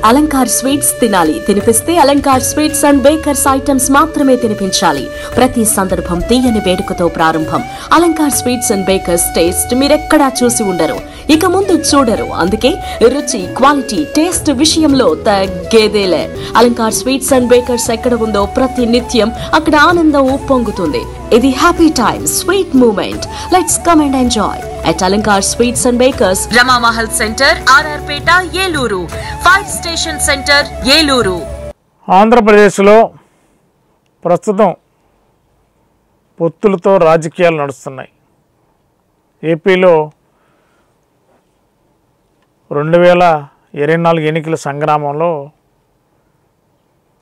Alankar sweets తినాలి. తినిపిస్తే Alankar sweets and bakers items మాత్రమే తినిపించాలి. ప్రతి సందర్భం తీయని వేడుకతో ప్రారంభం. Alankar sweets and bakers taste మీరెక్కడా చూసి ఉండరు, ఇక ముందు చూడరు. అందుకే రుచి, క్వాలిటీ, టేస్ట్ విషయంలో తగ్గేదేలే. అలంకార్ స్వీట్స్ అండ్ బేకర్స్ ఎక్కడ ఉందో ప్రతి నిత్యం అక్కడ ఆనందం ఉప్పొంగుతుంది. ఇది happy time, sweet moment. Let's come and enjoy at Alankar Sweets and Bakers, Rama Mahal Center, RR Peta, Yeluru, Fire Station Center, Yeluru. ఆంధ్రప్రదేశ్లో ప్రస్తుతం పొత్తులతో రాజకీయాలు నడుస్తున్నాయి. ఏపీలో 2024 ఎన్నికల సంగ్రామంలో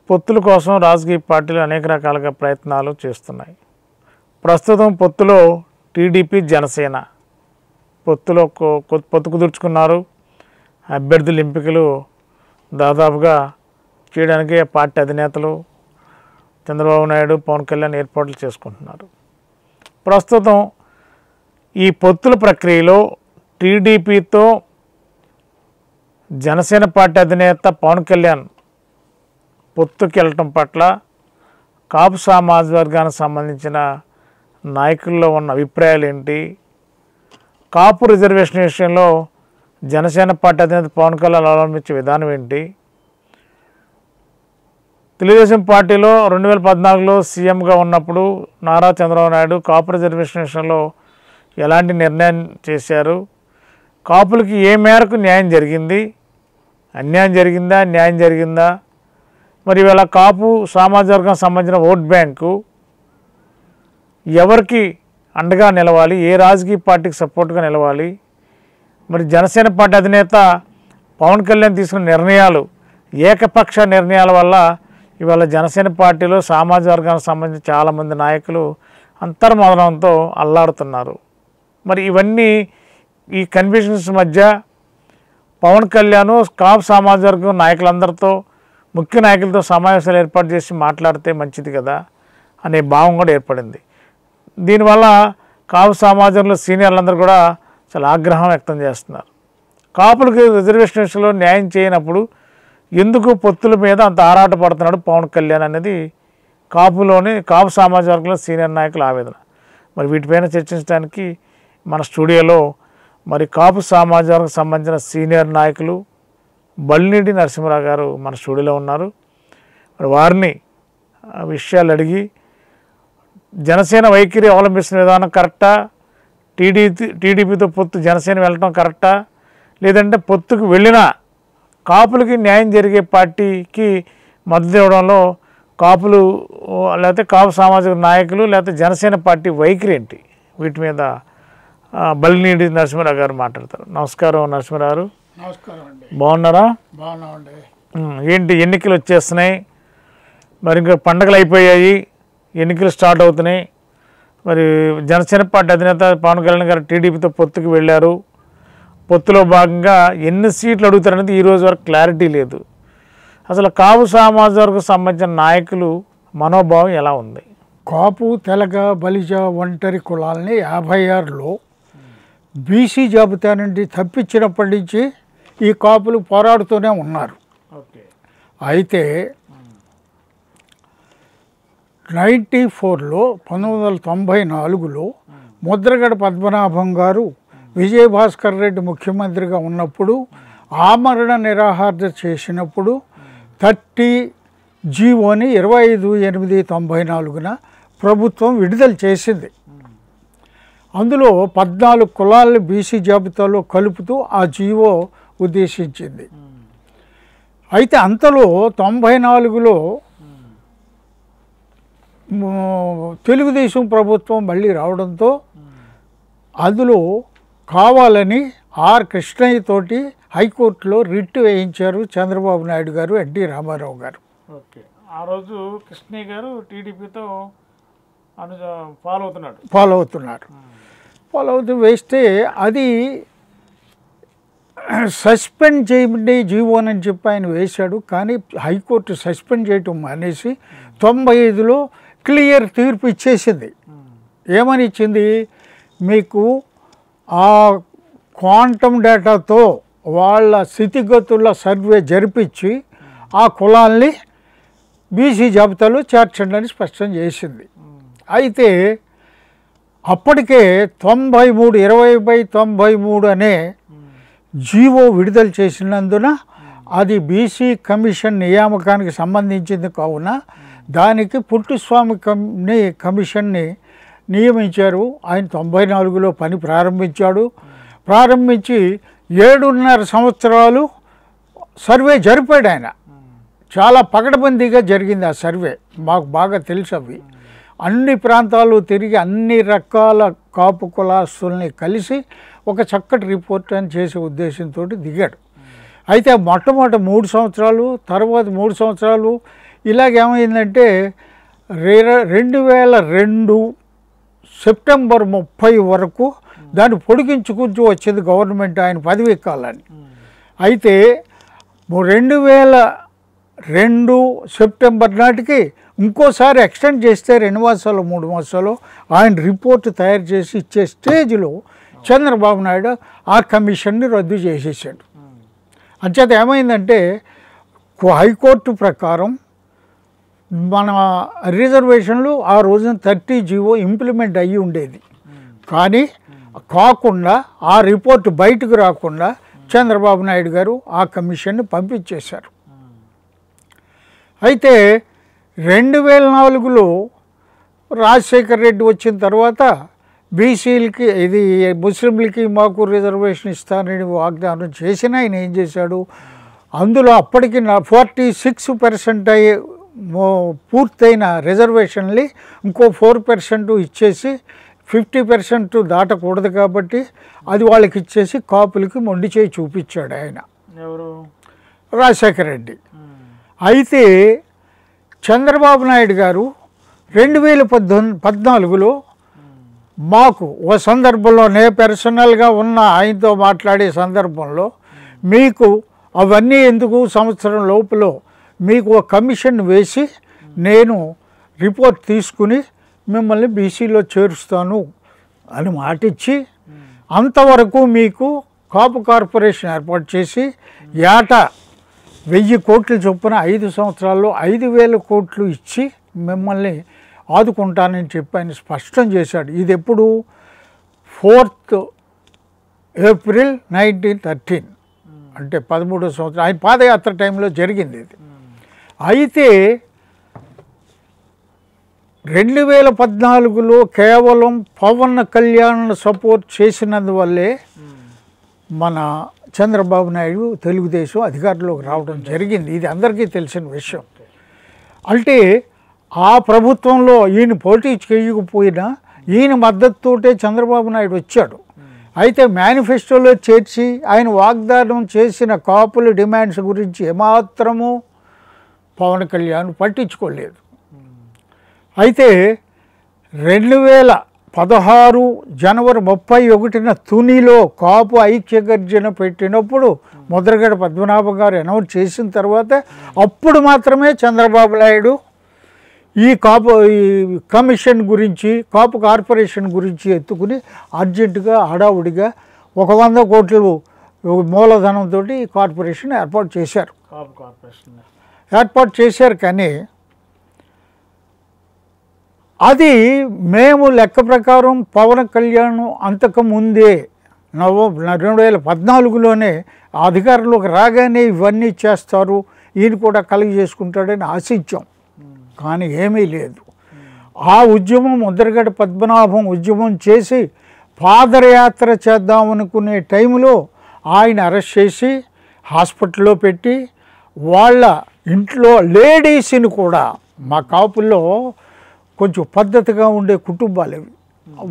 పొత్తుల కోసం రాజకీయ పార్టీలు అనేక రకాలుగా ప్రయత్నాలు చేస్తున్నాయి. ప్రస్తుతం పొత్తులో టీడీపీ, జనసేన పొత్తు కుదుర్చుకున్నారు. అభ్యర్థుల ఎంపికలు దాదాపుగా చేయడానికి పార్టీ అధినేతలు చంద్రబాబు నాయుడు, పవన్ కళ్యాణ్ ఏర్పాట్లు చేసుకుంటున్నారు. ప్రస్తుతం ఈ పొత్తుల ప్రక్రియలో టీడీపీతో జనసేన పార్టీ అధినేత పవన్ కళ్యాణ్ పొత్తుకి వెళ్ళటం పట్ల కాపు సామాజిక వర్గానికి సంబంధించిన నాయకుల్లో ఉన్న అభిప్రాయాలు ఏంటి, కాపు రిజర్వేషన్ విషయంలో జనసేన పార్టీ అధినేత పవన్ కళ్యాణ్ అవలంబించే విధానం ఏంటి, తెలుగుదేశం పార్టీలో 2014లో సీఎంగా ఉన్నప్పుడు నారా చంద్రబాబు నాయుడు కాపు రిజర్వేషన్ విషయంలో ఎలాంటి నిర్ణయం చేశారు, కాపులకి ఏ మేరకు న్యాయం జరిగింది, అన్యాయం జరిగిందా, న్యాయం జరిగిందా, మరి ఇవాళ కాపు సామాజిక వర్గం సంబంధించిన ఓట్ బ్యాంకు ఎవరికి అండగా నిలవాలి, ఏ రాజకీయ పార్టీకి సపోర్ట్గా నిలవాలి, మరి జనసేన పార్టీ అధినేత పవన్ కళ్యాణ్ తీసుకున్న నిర్ణయాలు, ఏకపక్ష నిర్ణయాల వల్ల ఇవాళ జనసేన పార్టీలో సామాజిక వర్గానికి సంబంధించిన చాలామంది నాయకులు అంతర్మదనంతో అల్లాడుతున్నారు. మరి ఇవన్నీ ఈ కన్ఫ్యూషన్స్ మధ్య పవన్ కళ్యాణ్ కాపు సామాజిక వర్గం నాయకులందరితో, ముఖ్య నాయకులతో సమావేశాలు ఏర్పాటు చేసి మాట్లాడితే మంచిది కదా అనే భావం కూడా ఏర్పడింది. దీనివల్ల కాపు సమాజంలో సీనియర్లందరూ కూడా చాలా ఆగ్రహం వ్యక్తం చేస్తున్నారు. కాపులకి రిజర్వేషన్ విషయంలో న్యాయం చేయనప్పుడు ఎందుకు పొత్తుల మీద అంత ఆరాట పడుతున్నాడు పవన్ కళ్యాణ్ అనేది కాపు సమాజ వర్గంలో సీనియర్ నాయకుల ఆవేదన. మరి వీటిపైన చర్చించడానికి మన స్టూడియోలో మరి కాపు సమాజ వర్గం సంబంధించిన సీనియర్ నాయకులు బల్లినేని నరసింహరావు గారు మన స్టూడియోలో ఉన్నారు. మరి వారిని విషయాలు అడిగి జనసేన వైఖరి అవలంబిస్తున్న విధానం కరెక్టా, టీడీపీతో పొత్తు జనసేన వెళ్ళటం కరెక్టా, లేదంటే పొత్తుకు వెళ్ళిన కాపులకి న్యాయం జరిగే పార్టీకి మద్దతు ఇవ్వడంలో కాపులు లేకపోతే కాపు సామాజిక నాయకులు లేకపోతే జనసేన పార్టీ వైఖరి ఏంటి, వీటి మీద బల్లినేని నరసింహరావు గారు మాట్లాడతారు. నమస్కారం నరసింహరావు గారు. నమస్కారం అండి. బాగున్నారా? బాగున్నామండి. ఏంటి ఎన్నికలు వచ్చేస్తున్నాయి, మరి ఇంకా పండుగలు అయిపోయాయి, ఎన్నికలు స్టార్ట్ అవుతున్నాయి. మరి జనసేన పార్టీ అధినేత పవన్ కళ్యాణ్ గారు టీడీపీతో పొత్తుకు వెళ్ళారు. పొత్తులో భాగంగా ఎన్ని సీట్లు అడుగుతారనేది ఈరోజు వరకు క్లారిటీ లేదు. అసలు కాపు సామాజిక వర్గం సంబంధించిన నాయకులు మనోభావం ఎలా ఉంది? కాపు, తెలగ, బలిజ, ఒంటరి కులాలని 56లో బీసీ జాబితా నుండి తప్పించినప్పటి నుంచి ఈ కాపులు పోరాడుతూనే ఉన్నారు. అయితే 1994లో 1994లో ముద్రగడ పద్మనాభం గారు విజయభాస్కర్ రెడ్డి ముఖ్యమంత్రిగా ఉన్నప్పుడు ఆమరణ నిరాహార చేసినప్పుడు 30 జీవోని 25/8/94న ప్రభుత్వం విడుదల చేసింది. అందులో 14 కులాలను బీసీ జాబితాలో కలుపుతూ ఆ జీవో ఉద్దేశించింది. అయితే అంతలో 94లో తెలుగుదేశం ప్రభుత్వం మళ్ళీ రావడంతో అందులో కావాలని ఆర్ కృష్ణయ్య తోటి హైకోర్టులో రిట్ వేయించారు చంద్రబాబు నాయుడు గారు, ఎన్టీ రామారావు గారు. ఓకే, ఆ రోజు కృష్ణయ్య గారు టీడీపీతో ఫాలో అవుతూ వేస్తే అది సస్పెండ్ చేయండి జీవోనని చెప్పి ఆయన వేశాడు. కానీ హైకోర్టు సస్పెండ్ చేయటం మానేసి 95లో క్లియర్ తీర్పు ఇచ్చేసింది. ఏమని ఇచ్చింది? మీకు ఆ క్వాంటమ్ డేటాతో వాళ్ళ స్థితిగతుల సర్వే జరిపించి ఆ కులాల్ని బీసీ జాబితాలో చేర్చండి అని స్పష్టం చేసింది. అయితే అప్పటికే 20/93 అనే జీవో విడుదల చేసినందున అది బీసీ కమిషన్ నియామకానికి సంబంధించింది కావున దానికి పుట్టుస్వామి కమిషన్ని నియమించారు. ఆయన 94లో పని ప్రారంభించాడు. ప్రారంభించి 7.5 సంవత్సరాలు సర్వే జరిపాడు ఆయన. చాలా పకడ్బందీగా జరిగింది ఆ సర్వే. మాకు బాగా తెలుసు. అవి అన్ని ప్రాంతాలు తిరిగి అన్ని రకాల కాపు కులాస్తుల్ని కలిసి ఒక చక్కటి రిపోర్ట్ అని చేసే ఉద్దేశంతో దిగాడు. అయితే మొట్టమొదటి 3 సంవత్సరాలు, తర్వాత 3 సంవత్సరాలు ఇలాగేమైందంటే 2002 సెప్టెంబర్ 30 వరకు దాన్ని పొడిగించుకుంటూ వచ్చింది గవర్నమెంట్ ఆయన పదవీ కాలాన్ని. అయితే 2002 సెప్టెంబర్ నాటికి ఇంకోసారి ఎక్స్టెండ్ చేస్తే 2 మాసాలు 3 మాసాలు ఆయన రిపోర్ట్ తయారు చేసి ఇచ్చే స్టేజ్లో చంద్రబాబు నాయుడు ఆ కమిషన్ని రద్దు చేసేసాడు. అంచేత ఏమైందంటే హైకోర్టు ప్రకారం మన రిజర్వేషన్లు ఆ రోజున 30 జీవో ఇంప్లిమెంట్ అయ్యి ఉండేది. కానీ కాకుండా ఆ రిపోర్ట్ బయటకు రాకుండా చంద్రబాబు నాయుడు గారు ఆ కమిషన్ని పంపించేశారు. అయితే 2004లో రాజశేఖర్ రెడ్డి వచ్చిన తర్వాత బీసీలకి ఇది ముస్లింలకి మాకు రిజర్వేషన్ ఇస్తానని వాగ్దానం చేసిన ఆయన ఏం చేశాడు, అందులో అప్పటికి 46% అయ్యే పూర్తయిన రిజర్వేషన్లు ఇంకో 4% ఇచ్చేసి 50% దాటకూడదు కాబట్టి అది వాళ్ళకి ఇచ్చేసి కాపులకి మొండి చేయి చూపించాడు ఆయన, ఎవరు, రాజశేఖర రెడ్డి. అయితే చంద్రబాబు నాయుడు గారు 2014లో మాకు ఓ సందర్భంలో నేను పర్సనల్గా ఉన్న ఆయనతో మాట్లాడే సందర్భంలో మీకు అవన్నీ ఎందుకు, సంవత్సరం లోపల మీకు ఒక కమిషన్ వేసి నేను రిపోర్ట్ తీసుకుని మిమ్మల్ని బీసీలో చేరుస్తాను అని మాటిచ్చి అంతవరకు మీకు కాపు కార్పొరేషన్ ఏర్పాటు చేసి ఏటా 1000 కోట్లు చొప్పున 5 సంవత్సరాల్లో 5,000 కోట్లు ఇచ్చి మిమ్మల్ని ఆదుకుంటానని చెప్పి ఆయన స్పష్టం చేశాడు. ఇది ఎప్పుడు 4th ఏప్రిల్ 1913 అంటే 13వ సంవత్సరం ఆయన పాదయాత్ర టైంలో జరిగింది ఇది. అయితే 2014లో కేవలం పవన్ కళ్యాణ్ సపోర్ట్ చేసినందువల్లే మన చంద్రబాబు నాయుడు తెలుగుదేశం అధికారంలోకి రావడం జరిగింది. ఇది అందరికీ తెలిసిన విషయం. అంటే ఆ ప్రభుత్వంలో ఈయన పోటీ చేయకపోయినా ఈయన మద్దతుతోటే చంద్రబాబు నాయుడు వచ్చాడు. అయితే మేనిఫెస్టోలో చేర్చి ఆయన వాగ్దానం చేసిన కాపుల డిమాండ్స్ గురించి ఏమాత్రము పవన్ కళ్యాణ్ పట్టించుకోలేదు. అయితే 2016 జనవరి 31న తునిలో కాపు ఐక్య గర్జన పెట్టినప్పుడు ముద్రగడ పద్మనాభం గారు అనౌన్స్ చేసిన తర్వాత అప్పుడు మాత్రమే చంద్రబాబు నాయుడు ఈ కమిషన్ గురించి, కాపు కార్పొరేషన్ గురించి ఎత్తుకుని అర్జెంటుగా హడావుడిగా 100 కోట్లు మూలధనంతో కార్పొరేషన్ ఏర్పాటు చేశారు. కానీ అది మేము లెక్క ప్రకారం పవన్ కళ్యాణ్ అంతకుముందే 2014లోనే అధికారంలోకి రాగానే ఇవన్నీ చేస్తారు, ఈయన కూడా కలిగి చేసుకుంటాడని ఆశించాం. కానీ ఏమీ లేదు. ఆ ఉద్యమం ముద్రగడ పద్మనాభం ఉద్యమం చేసి పాదయాత్ర చేద్దామనుకునే టైంలో ఆయన అరెస్ట్ చేసి హాస్పిటల్లో పెట్టి వాళ్ళ ఇంట్లో లేడీస్ని కూడా, మా కాపుల్లో కొంచెం పద్ధతిగా ఉండే కుటుంబాలు అవి,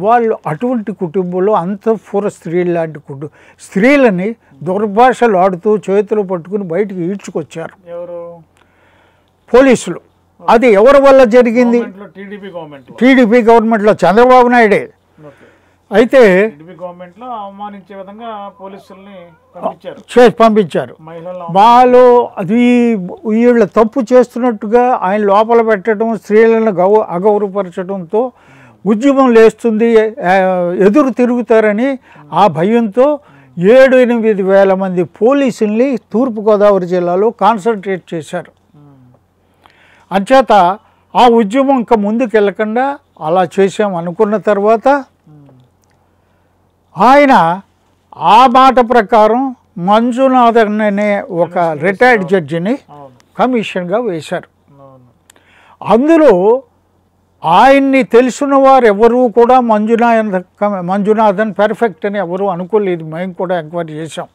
వాళ్ళు అటువంటి కుటుంబంలో అంతఃపుర స్త్రీలు లాంటి స్త్రీలని దుర్భాషలు ఆడుతూ చేతులు పట్టుకుని బయటికి ఈడ్చుకొచ్చారు పోలీసులు. అది ఎవరి వల్ల జరిగింది? టీడీపీ గవర్నమెంట్లో చంద్రబాబు నాయుడే. అయితే పంపించారు. వాళ్ళు అది వీళ్ళ తప్పు చేస్తున్నట్టుగా ఆయన లోపల పెట్టడం, స్త్రీలను అగౌరవపరచడంతో ఉద్యమం లేస్తుంది, ఎదురు తిరుగుతారని ఆ భయంతో 7-8 వేల మంది పోలీసుల్ని తూర్పుగోదావరి జిల్లాలో కాన్సన్ట్రేట్ చేశారు. అంచేత ఆ ఉద్యమం ఇంకా ముందుకు వెళ్ళకుండా అలా చేసాం అనుకున్న తర్వాత ఆయన ఆ మాట ప్రకారం మంజునాథన్ అనే ఒక రిటైర్డ్ జడ్జిని కమిషన్గా వేశారు. అందులో ఆయన్ని తెలిసిన వారు ఎవరు కూడా మంజునాథన్ పెర్ఫెక్ట్ అని ఎవరు అనుకోలేదు. మేము కూడా ఎంక్వైరీ చేశాం.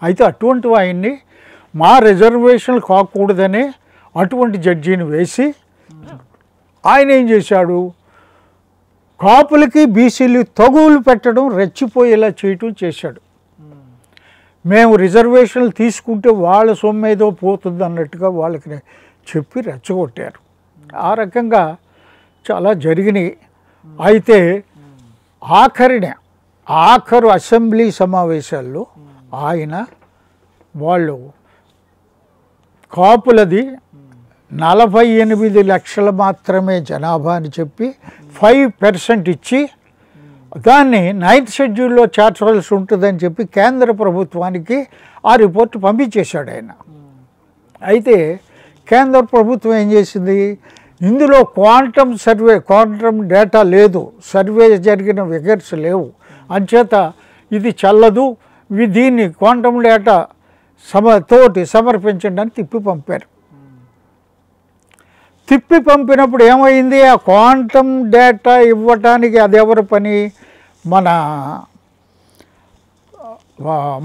అయితే అటువంటి ఆయన్ని మా రిజర్వేషన్లు కాకూడదని అటువంటి జడ్జిని వేసి ఆయన ఏం చేశాడు, కాపులకి బీసీలు తగువులు పెట్టడం, రెచ్చిపోయేలా చేయటం చేశాడు. మేము రిజర్వేషన్లు తీసుకుంటే వాళ్ళ సొమ్మేదో పోతుంది అన్నట్టుగా వాళ్ళకి చెప్పి రెచ్చగొట్టారు. ఆ రకంగా చాలా జరిగినాయి. అయితే ఆఖరు అసెంబ్లీ సమావేశాల్లో ఆయన వాళ్ళు కాపులది 48 లక్షల మాత్రమే జనాభా అని చెప్పి 5% ఇచ్చి దాన్ని 9th షెడ్యూల్లో చేర్చవలసి ఉంటుందని చెప్పి కేంద్ర ప్రభుత్వానికి ఆ రిపోర్ట్ పంపించేశాడు ఆయన. అయితే కేంద్ర ప్రభుత్వం ఏం చేసింది, ఇందులో క్వాంటమ్ డేటా లేదు, సర్వే జరిగిన ఫిగర్స్ లేవు, అంచేత ఇది చల్లదు, దీన్ని క్వాంటమ్ డేటా తోటి సమర్పించండి అని తిప్పి పంపారు. తిప్పి పంపినప్పుడు ఏమైంది, ఆ క్వాంటమ్ డేటా ఇవ్వటానికి అది ఎవరి పని, మన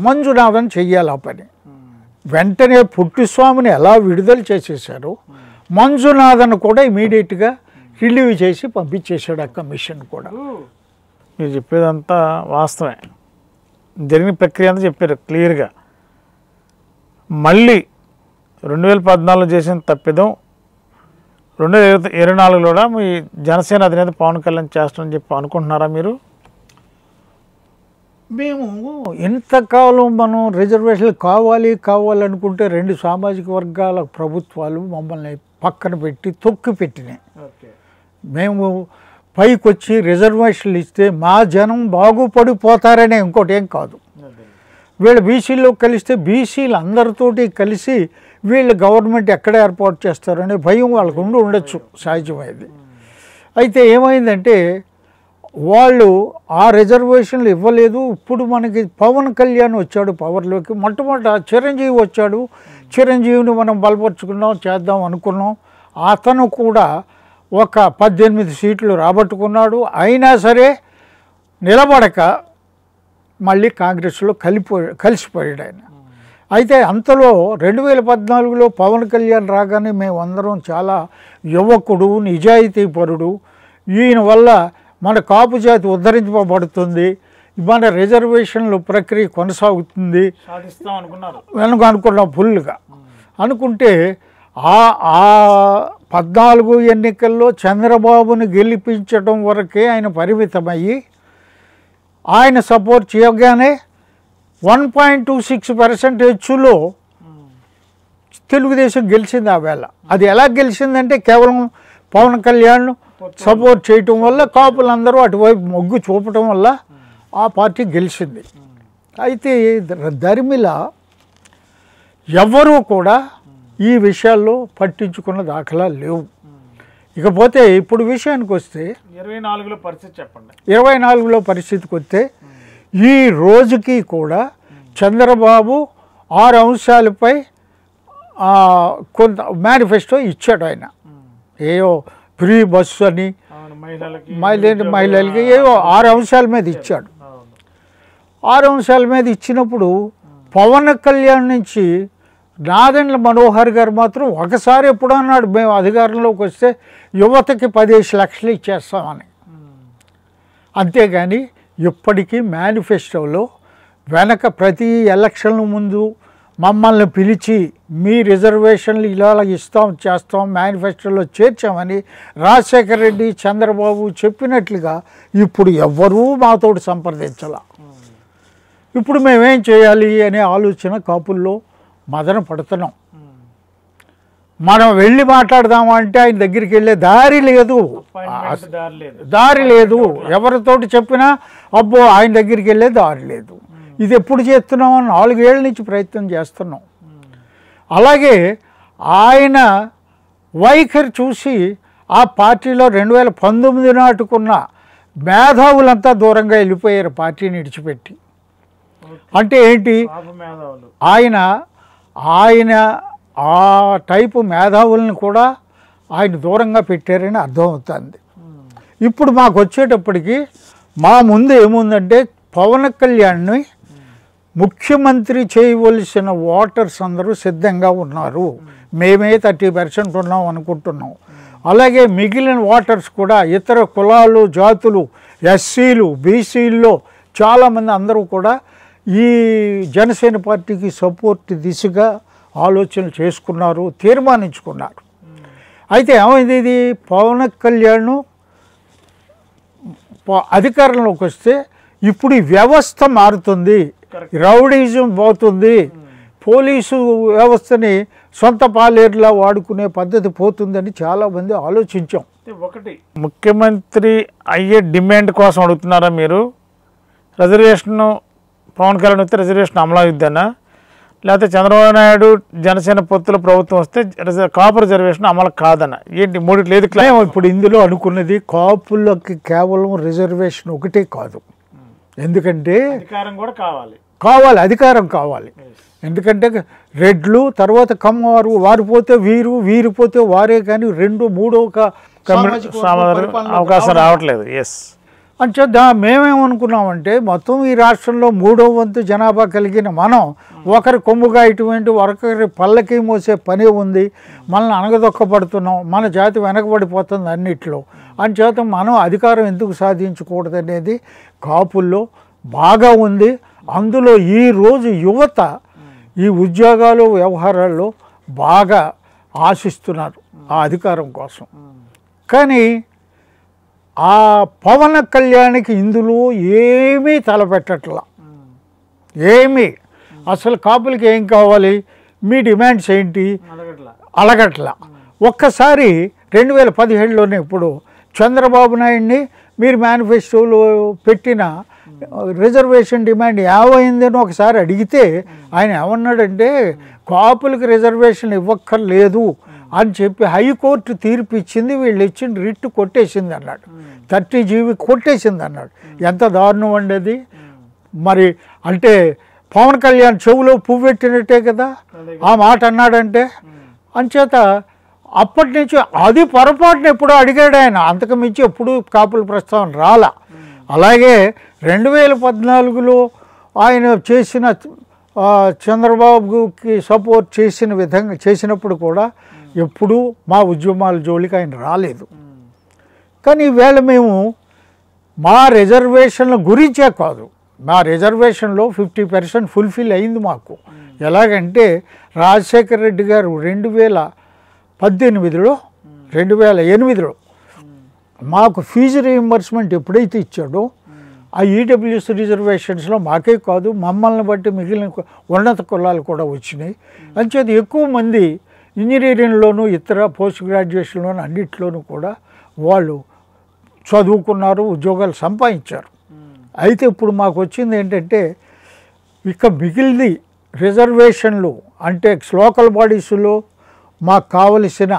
మంజునాథన్ చెయ్యాలి ఆ పని. వెంటనే పుట్టుస్వామిని ఎలా విడుదల చేసేసారు, మంజునాథన్ కూడా ఇమీడియట్గా రిలీవ్ చేసి పంపించేశాడు ఆ కమిషన్ కూడా. మీరు చెప్పేదంతా వాస్తవమే, జరిగిన ప్రక్రియ అంతా చెప్పారు క్లియర్గా. మళ్ళీ 2014 చేసిన తప్పిదం 2024 కూడా మీ జనసేన అధినేత పవన్ కళ్యాణ్ చేస్తామని చెప్పి అనుకుంటున్నారా మీరు? మేము ఇంతకాలం మనం రిజర్వేషన్లు కావాలనుకుంటే 2 సామాజిక వర్గాల ప్రభుత్వాలు మమ్మల్ని పక్కన పెట్టి తొక్కి పెట్టినాయి. మేము పైకి వచ్చి రిజర్వేషన్లు ఇస్తే మా జనం బాగుపడిపోతారనే, ఇంకోటి ఏం కాదు. వీళ్ళు బీసీల్లో కలిస్తే బీసీలు అందరితోటి కలిసి వీళ్ళు గవర్నమెంట్ ఎక్కడ ఏర్పాటు చేస్తారనే భయం వాళ్ళకు ఉండొచ్చు, సహజమైంది. అయితే ఏమైందంటే వాళ్ళు ఆ రిజర్వేషన్లు ఇవ్వలేదు. ఇప్పుడు మనకి పవన్ కళ్యాణ్ వచ్చాడు పవర్లోకి, మొట్టమొదట చిరంజీవి వచ్చాడు, చిరంజీవిని మనం బలపరుచుకున్నాం, చేద్దాం అనుకున్నాం. అతను కూడా ఒక 18 సీట్లు రాబట్టుకున్నాడు. అయినా సరే నిలబడక మళ్ళీ కాంగ్రెస్లో కలిసిపోయాడు ఆయన. అయితే అంతలో 2014లో పవన్ కళ్యాణ్ రాగానే మేమందరం చాలా యువకుడు, నిజాయితీపరుడు, ఈయన వల్ల మన కాపు జాతి ఉద్ధరించబడుతుంది, మన రిజర్వేషన్లు ప్రక్రియ కొనసాగుతుంది అనుకున్నాం ఫుల్గా. అనుకుంటే ఆ 14 ఎన్నికల్లో చంద్రబాబును గెలిపించడం వరకే ఆయన పరిమితమయ్యి ఆయన సపోర్ట్ చేయగానే 1.26% హెచ్చులో తెలుగుదేశం గెలిచింది ఆ వేళ. అది ఎలా గెలిచిందంటే కేవలం పవన్ కళ్యాణ్ సపోర్ట్ చేయటం వల్ల, కాపులందరూ అటువైపు మొగ్గు చూపటం వల్ల ఆ పార్టీ గెలిచింది. అయితే దరిమిల ఎవరూ కూడా ఈ విషయాల్లో పట్టించుకున్న దాఖలాలు లేవు. ఇకపోతే ఇప్పుడు విషయానికి వస్తే 24లో పరిస్థితి చెప్పండి. 24లో పరిస్థితికి వస్తే ఈ రోజుకి కూడా చంద్రబాబు 6 అంశాలపై కొంత మేనిఫెస్టో ఇచ్చాడు ఆయన. ఏవో ఫ్రీ బస్సు అని మహిళలకి ఏవో 6 అంశాల మీద ఇచ్చాడు. 6 అంశాల మీద ఇచ్చినప్పుడు పవన్ కళ్యాణ్ నుంచి నాదెండ్ల మనోహర్ గారు మాత్రం ఒకసారి ఎప్పుడు అన్నాడు, మేము అధికారంలోకి వస్తే యువతకి 15 లక్షలు ఇచ్చేస్తామని. అంతేగాని ఇప్పటికీ మేనిఫెస్టోలో వెనక ప్రతి ఎలక్షన్ల ముందు మమ్మల్ని పిలిచి మీ రిజర్వేషన్లు ఇలా చేస్తాం మేనిఫెస్టోలో చేర్చామని రాజశేఖర రెడ్డి, చంద్రబాబు చెప్పినట్లుగా ఇప్పుడు ఎవ్వరూ మాతోటి సంప్రదించాల. ఇప్పుడు మేమేం చేయాలి అనే ఆలోచన కాపుల్లో మదన పడుతున్నాం. మనం వెళ్ళి మాట్లాడదామంటే ఆయన దగ్గరికి వెళ్ళే దారి లేదు. ఎవరితోటి చెప్పినా అబ్బో ఆయన దగ్గరికి వెళ్ళే దారి లేదు. ఇది ఎప్పుడు చేస్తున్నాం? 4 ఏళ్ళ నుంచి ప్రయత్నం చేస్తున్నాం. అలాగే ఆయన వైఖరి చూసి ఆ పార్టీలో 2019 నాటుకున్న మేధావులంతా దూరంగా వెళ్ళిపోయారు పార్టీని విడిచిపెట్టి. అంటే ఏంటి? ఆయన ఆ టైపు మేధావులను కూడా ఆయన దూరంగా పెట్టారని అర్థమవుతుంది. ఇప్పుడు మాకు వచ్చేటప్పటికి మా ముందు ఏముందంటే పవన్ కళ్యాణ్ని ముఖ్యమంత్రి చేయవలసిన ఓటర్స్ అందరూ సిద్ధంగా ఉన్నారు. మేమే 30% ఉన్నాం అనుకుంటున్నాం. అలాగే మిగిలిన ఓటర్స్ కూడా ఇతర కులాలు, జాతులు, ఎస్సీలు, బీసీల్లో చాలామంది అందరూ కూడా ఈ జనసేన పార్టీకి సపోర్ట్ దిశగా ఆలోచనలు చేసుకున్నారు, తీర్మానించుకున్నారు. అయితే ఏమైంది? ఇది పవన్ కళ్యాణ్ అధికారంలోకి వస్తే ఇప్పుడు ఈ వ్యవస్థ మారుతుంది, రౌడీజం పోతుంది, పోలీసు వ్యవస్థని సొంత పాలేరులా వాడుకునే పద్ధతి పోతుందని చాలామంది ఆలోచించాం. ఒకటి, ముఖ్యమంత్రి అయ్యే డిమాండ్ కోసం అడుగుతున్నారా మీరు? రిజర్వేషన్ పవన్ కళ్యాణ్ వస్తే రిజర్వేషన్ అమలు అవుద్దనా, లేకపోతే చంద్రబాబు నాయుడు జనసేన పొత్తుల ప్రభుత్వం వస్తే కాపు రిజర్వేషన్ అమలు కాదనా? ఏంటి మూడిట్లో ఏది? ఇప్పుడు ఇందులో అనుకున్నది కాపులకి కేవలం రిజర్వేషన్ ఒకటే కాదు. ఎందుకంటే అధికారం కూడా కావాలి, అధికారం కావాలి. ఎందుకంటే రెడ్లు తర్వాత కమ్మవారు, వారు పోతే వీరు, వీరు పోతే వారే, కానీ 2, 3 అవకాశం రావట్లేదు. ఎస్ అంటే మేమేమనుకున్నామంటే మొత్తం ఈ రాష్ట్రంలో 3వ వంతు జనాభా కలిగిన మనం ఒకరి కొమ్ముగా ఇటువంటి ఒకరి పల్లకి మోసే పని ఉంది, మనల్ని అనగదొక్కబడుతున్నాం, మన జాతి వెనకబడిపోతుంది అన్నిట్లో. అంచేత మనం అధికారం ఎందుకు సాధించకూడదు అనేది కాపుల్లో బాగా ఉంది. అందులో ఈరోజు యువత ఈ ఉద్యోగాలు, వ్యవహారాల్లో బాగా ఆశిస్తున్నారు ఆ అధికారం కోసం. కానీ ఆ పవన్ కళ్యాణ్కి ఇందులో ఏమీ తలపెట్టట్లా, ఏమీ. అసలు కాపులకి ఏం కావాలి, మీ డిమాండ్స్ ఏంటి అలగట్లా. ఒక్కసారి 2017లోనే ఇప్పుడు చంద్రబాబు నాయుడిని మీరు మేనిఫెస్టోలో పెట్టిన రిజర్వేషన్ డిమాండ్ ఏమైందని ఒకసారి అడిగితే ఆయన ఏమన్నాడంటే కాపులకు రిజర్వేషన్ ఇవ్వక్కర్లేదు అని చెప్పి హైకోర్టు తీర్పు ఇచ్చింది, వీళ్ళు ఇచ్చిన రిట్ కొట్టేసింది అన్నాడు, 30 జీవి కొట్టేసింది అన్నాడు. ఎంత దారుణం అండి అది. మరి అంటే పవన్ కళ్యాణ్ చెవులో పువ్వు పెట్టినట్టే కదా ఆ మాట అన్నాడంటే. అంచేత అప్పటి నుంచి అది పొరపాటున ఎప్పుడో అడిగాడు ఆయన, అంతకు మించి ఎప్పుడు కాపుల ప్రస్తావన రాలా. అలాగే 2014లో ఆయన చేసిన చంద్రబాబుకి సపోర్ట్ చేసిన విధంగా చేసినప్పుడు కూడా ఎప్పుడూ మా ఉద్యమాల జోలికి ఆయన రాలేదు. కానీ ఈవేళ మేము మా రిజర్వేషన్ల గురించే కాదు, మా రిజర్వేషన్లో 50% ఫుల్ఫిల్ అయింది మాకు. ఎలాగంటే రాజశేఖర రెడ్డి గారు 2008లో మాకు ఫీజు రీయింబర్స్మెంట్ ఎప్పుడైతే ఇచ్చాడో ఆ ఈడబ్ల్యూఎస్ రిజర్వేషన్స్లో మాకే కాదు మమ్మల్ని బట్టి మిగిలిన ఉన్నత కులాలు కూడా వచ్చినాయి. అంచేత ఎక్కువ మంది ఇంజనీరింగ్లోనూ ఇతర పోస్ట్ గ్రాడ్యుయేషన్లోనూ అన్నింటిలోనూ కూడా వాళ్ళు చదువుకున్నారు, ఉద్యోగాలు సంపాదించారు. అయితే ఇప్పుడు మాకు వచ్చింది ఏంటంటే ఇక మిగిలింది రిజర్వేషన్లు అంటే లోకల్ బాడీస్లో మాకు కావలసిన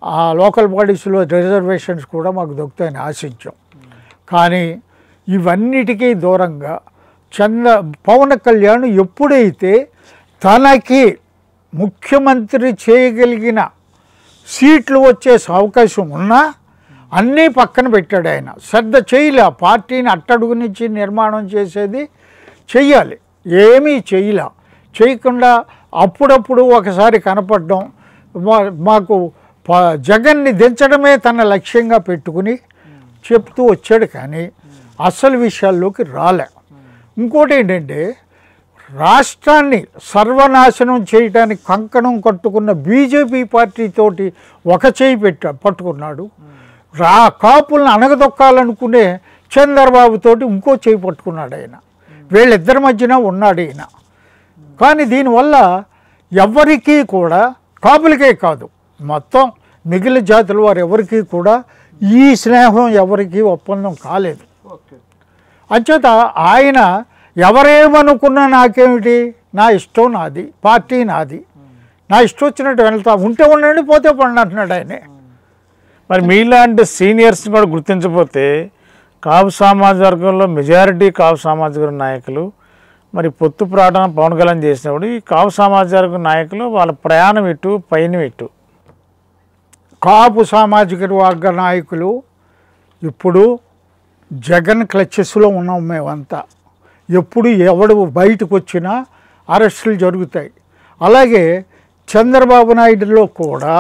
ఆ లోకల్ బాడీస్లో రిజర్వేషన్స్ కూడా మాకు దొరుకుతాయని ఆశించాం. కానీ ఇవన్నిటికీ దూరంగా పవన్ కళ్యాణ్ ఎప్పుడైతే తనకి ముఖ్యమంత్రి చేయగలిగిన సీట్లు వచ్చే అవకాశం ఉన్నా అన్నీ పక్కన పెట్టాడు. ఆయన శ్రద్ధ చేయలే, పార్టీని అట్టడుగు నుంచి నిర్మాణం చేసేది చెయ్యాలి, ఏమీ చేయకుండా అప్పుడప్పుడు ఒకసారి కనపడడం, మాకు జగన్ని దించడమే తన లక్ష్యంగా పెట్టుకుని చెప్తూ వచ్చాడు. కానీ అసలు విషయాల్లోకి రాలే. ఇంకోటి ఏంటంటే రాష్ట్రాన్ని సర్వనాశనం చేయడానికి కంకణం కట్టుకున్న బీజేపీ పార్టీతోటి ఒక చేయి పట్టుకున్నాడు. కాపులను అనగదొక్కాలనుకునే చంద్రబాబుతోటి ఇంకో చేయి పట్టుకున్నాడు ఆయన. వీళ్ళిద్దరి మధ్యన ఉన్నాడు ఈయన. కానీ దీనివల్ల ఎవరికీ కూడా, కాపులకే కాదు మొత్తం మిగిలిన జాతుల వారు ఎవరికీ కూడా ఈ స్నేహం ఎవరికీ ఒప్పందం కాలేదు. అంచేత ఆయన ఎవరేమనుకున్నా నాకేమిటి, నా ఇష్టం నాది, పార్టీ నాది, నా ఇష్టం వచ్చినట్టు వెళ్తా, ఉంటే ఉండండి పోతే పండి అంటున్నాడు ఆయనే. మరి మీలాంటి సీనియర్స్ని కూడా గుర్తించకపోతే కాపు సామాజిక వర్గంలో మెజారిటీ కాపు సామాజిక వర్గ నాయకులు మరి పొత్తు ప్రాటన పవన్ కళ్యాణ్ చేసినప్పుడు ఈ కాపు సామాజిక వర్గ నాయకులు వాళ్ళ ప్రయాణం ఎటు, పైన ఎటు? కాపు సామాజిక వర్గ నాయకులు ఇప్పుడు జగన్ క్లచెస్లో ఉన్నాం మేమంతా. ఎప్పుడు ఎవడు బయటకు వచ్చినా అరెస్టులు జరుగుతాయి. అలాగే చంద్రబాబు నాయుడులో కూడా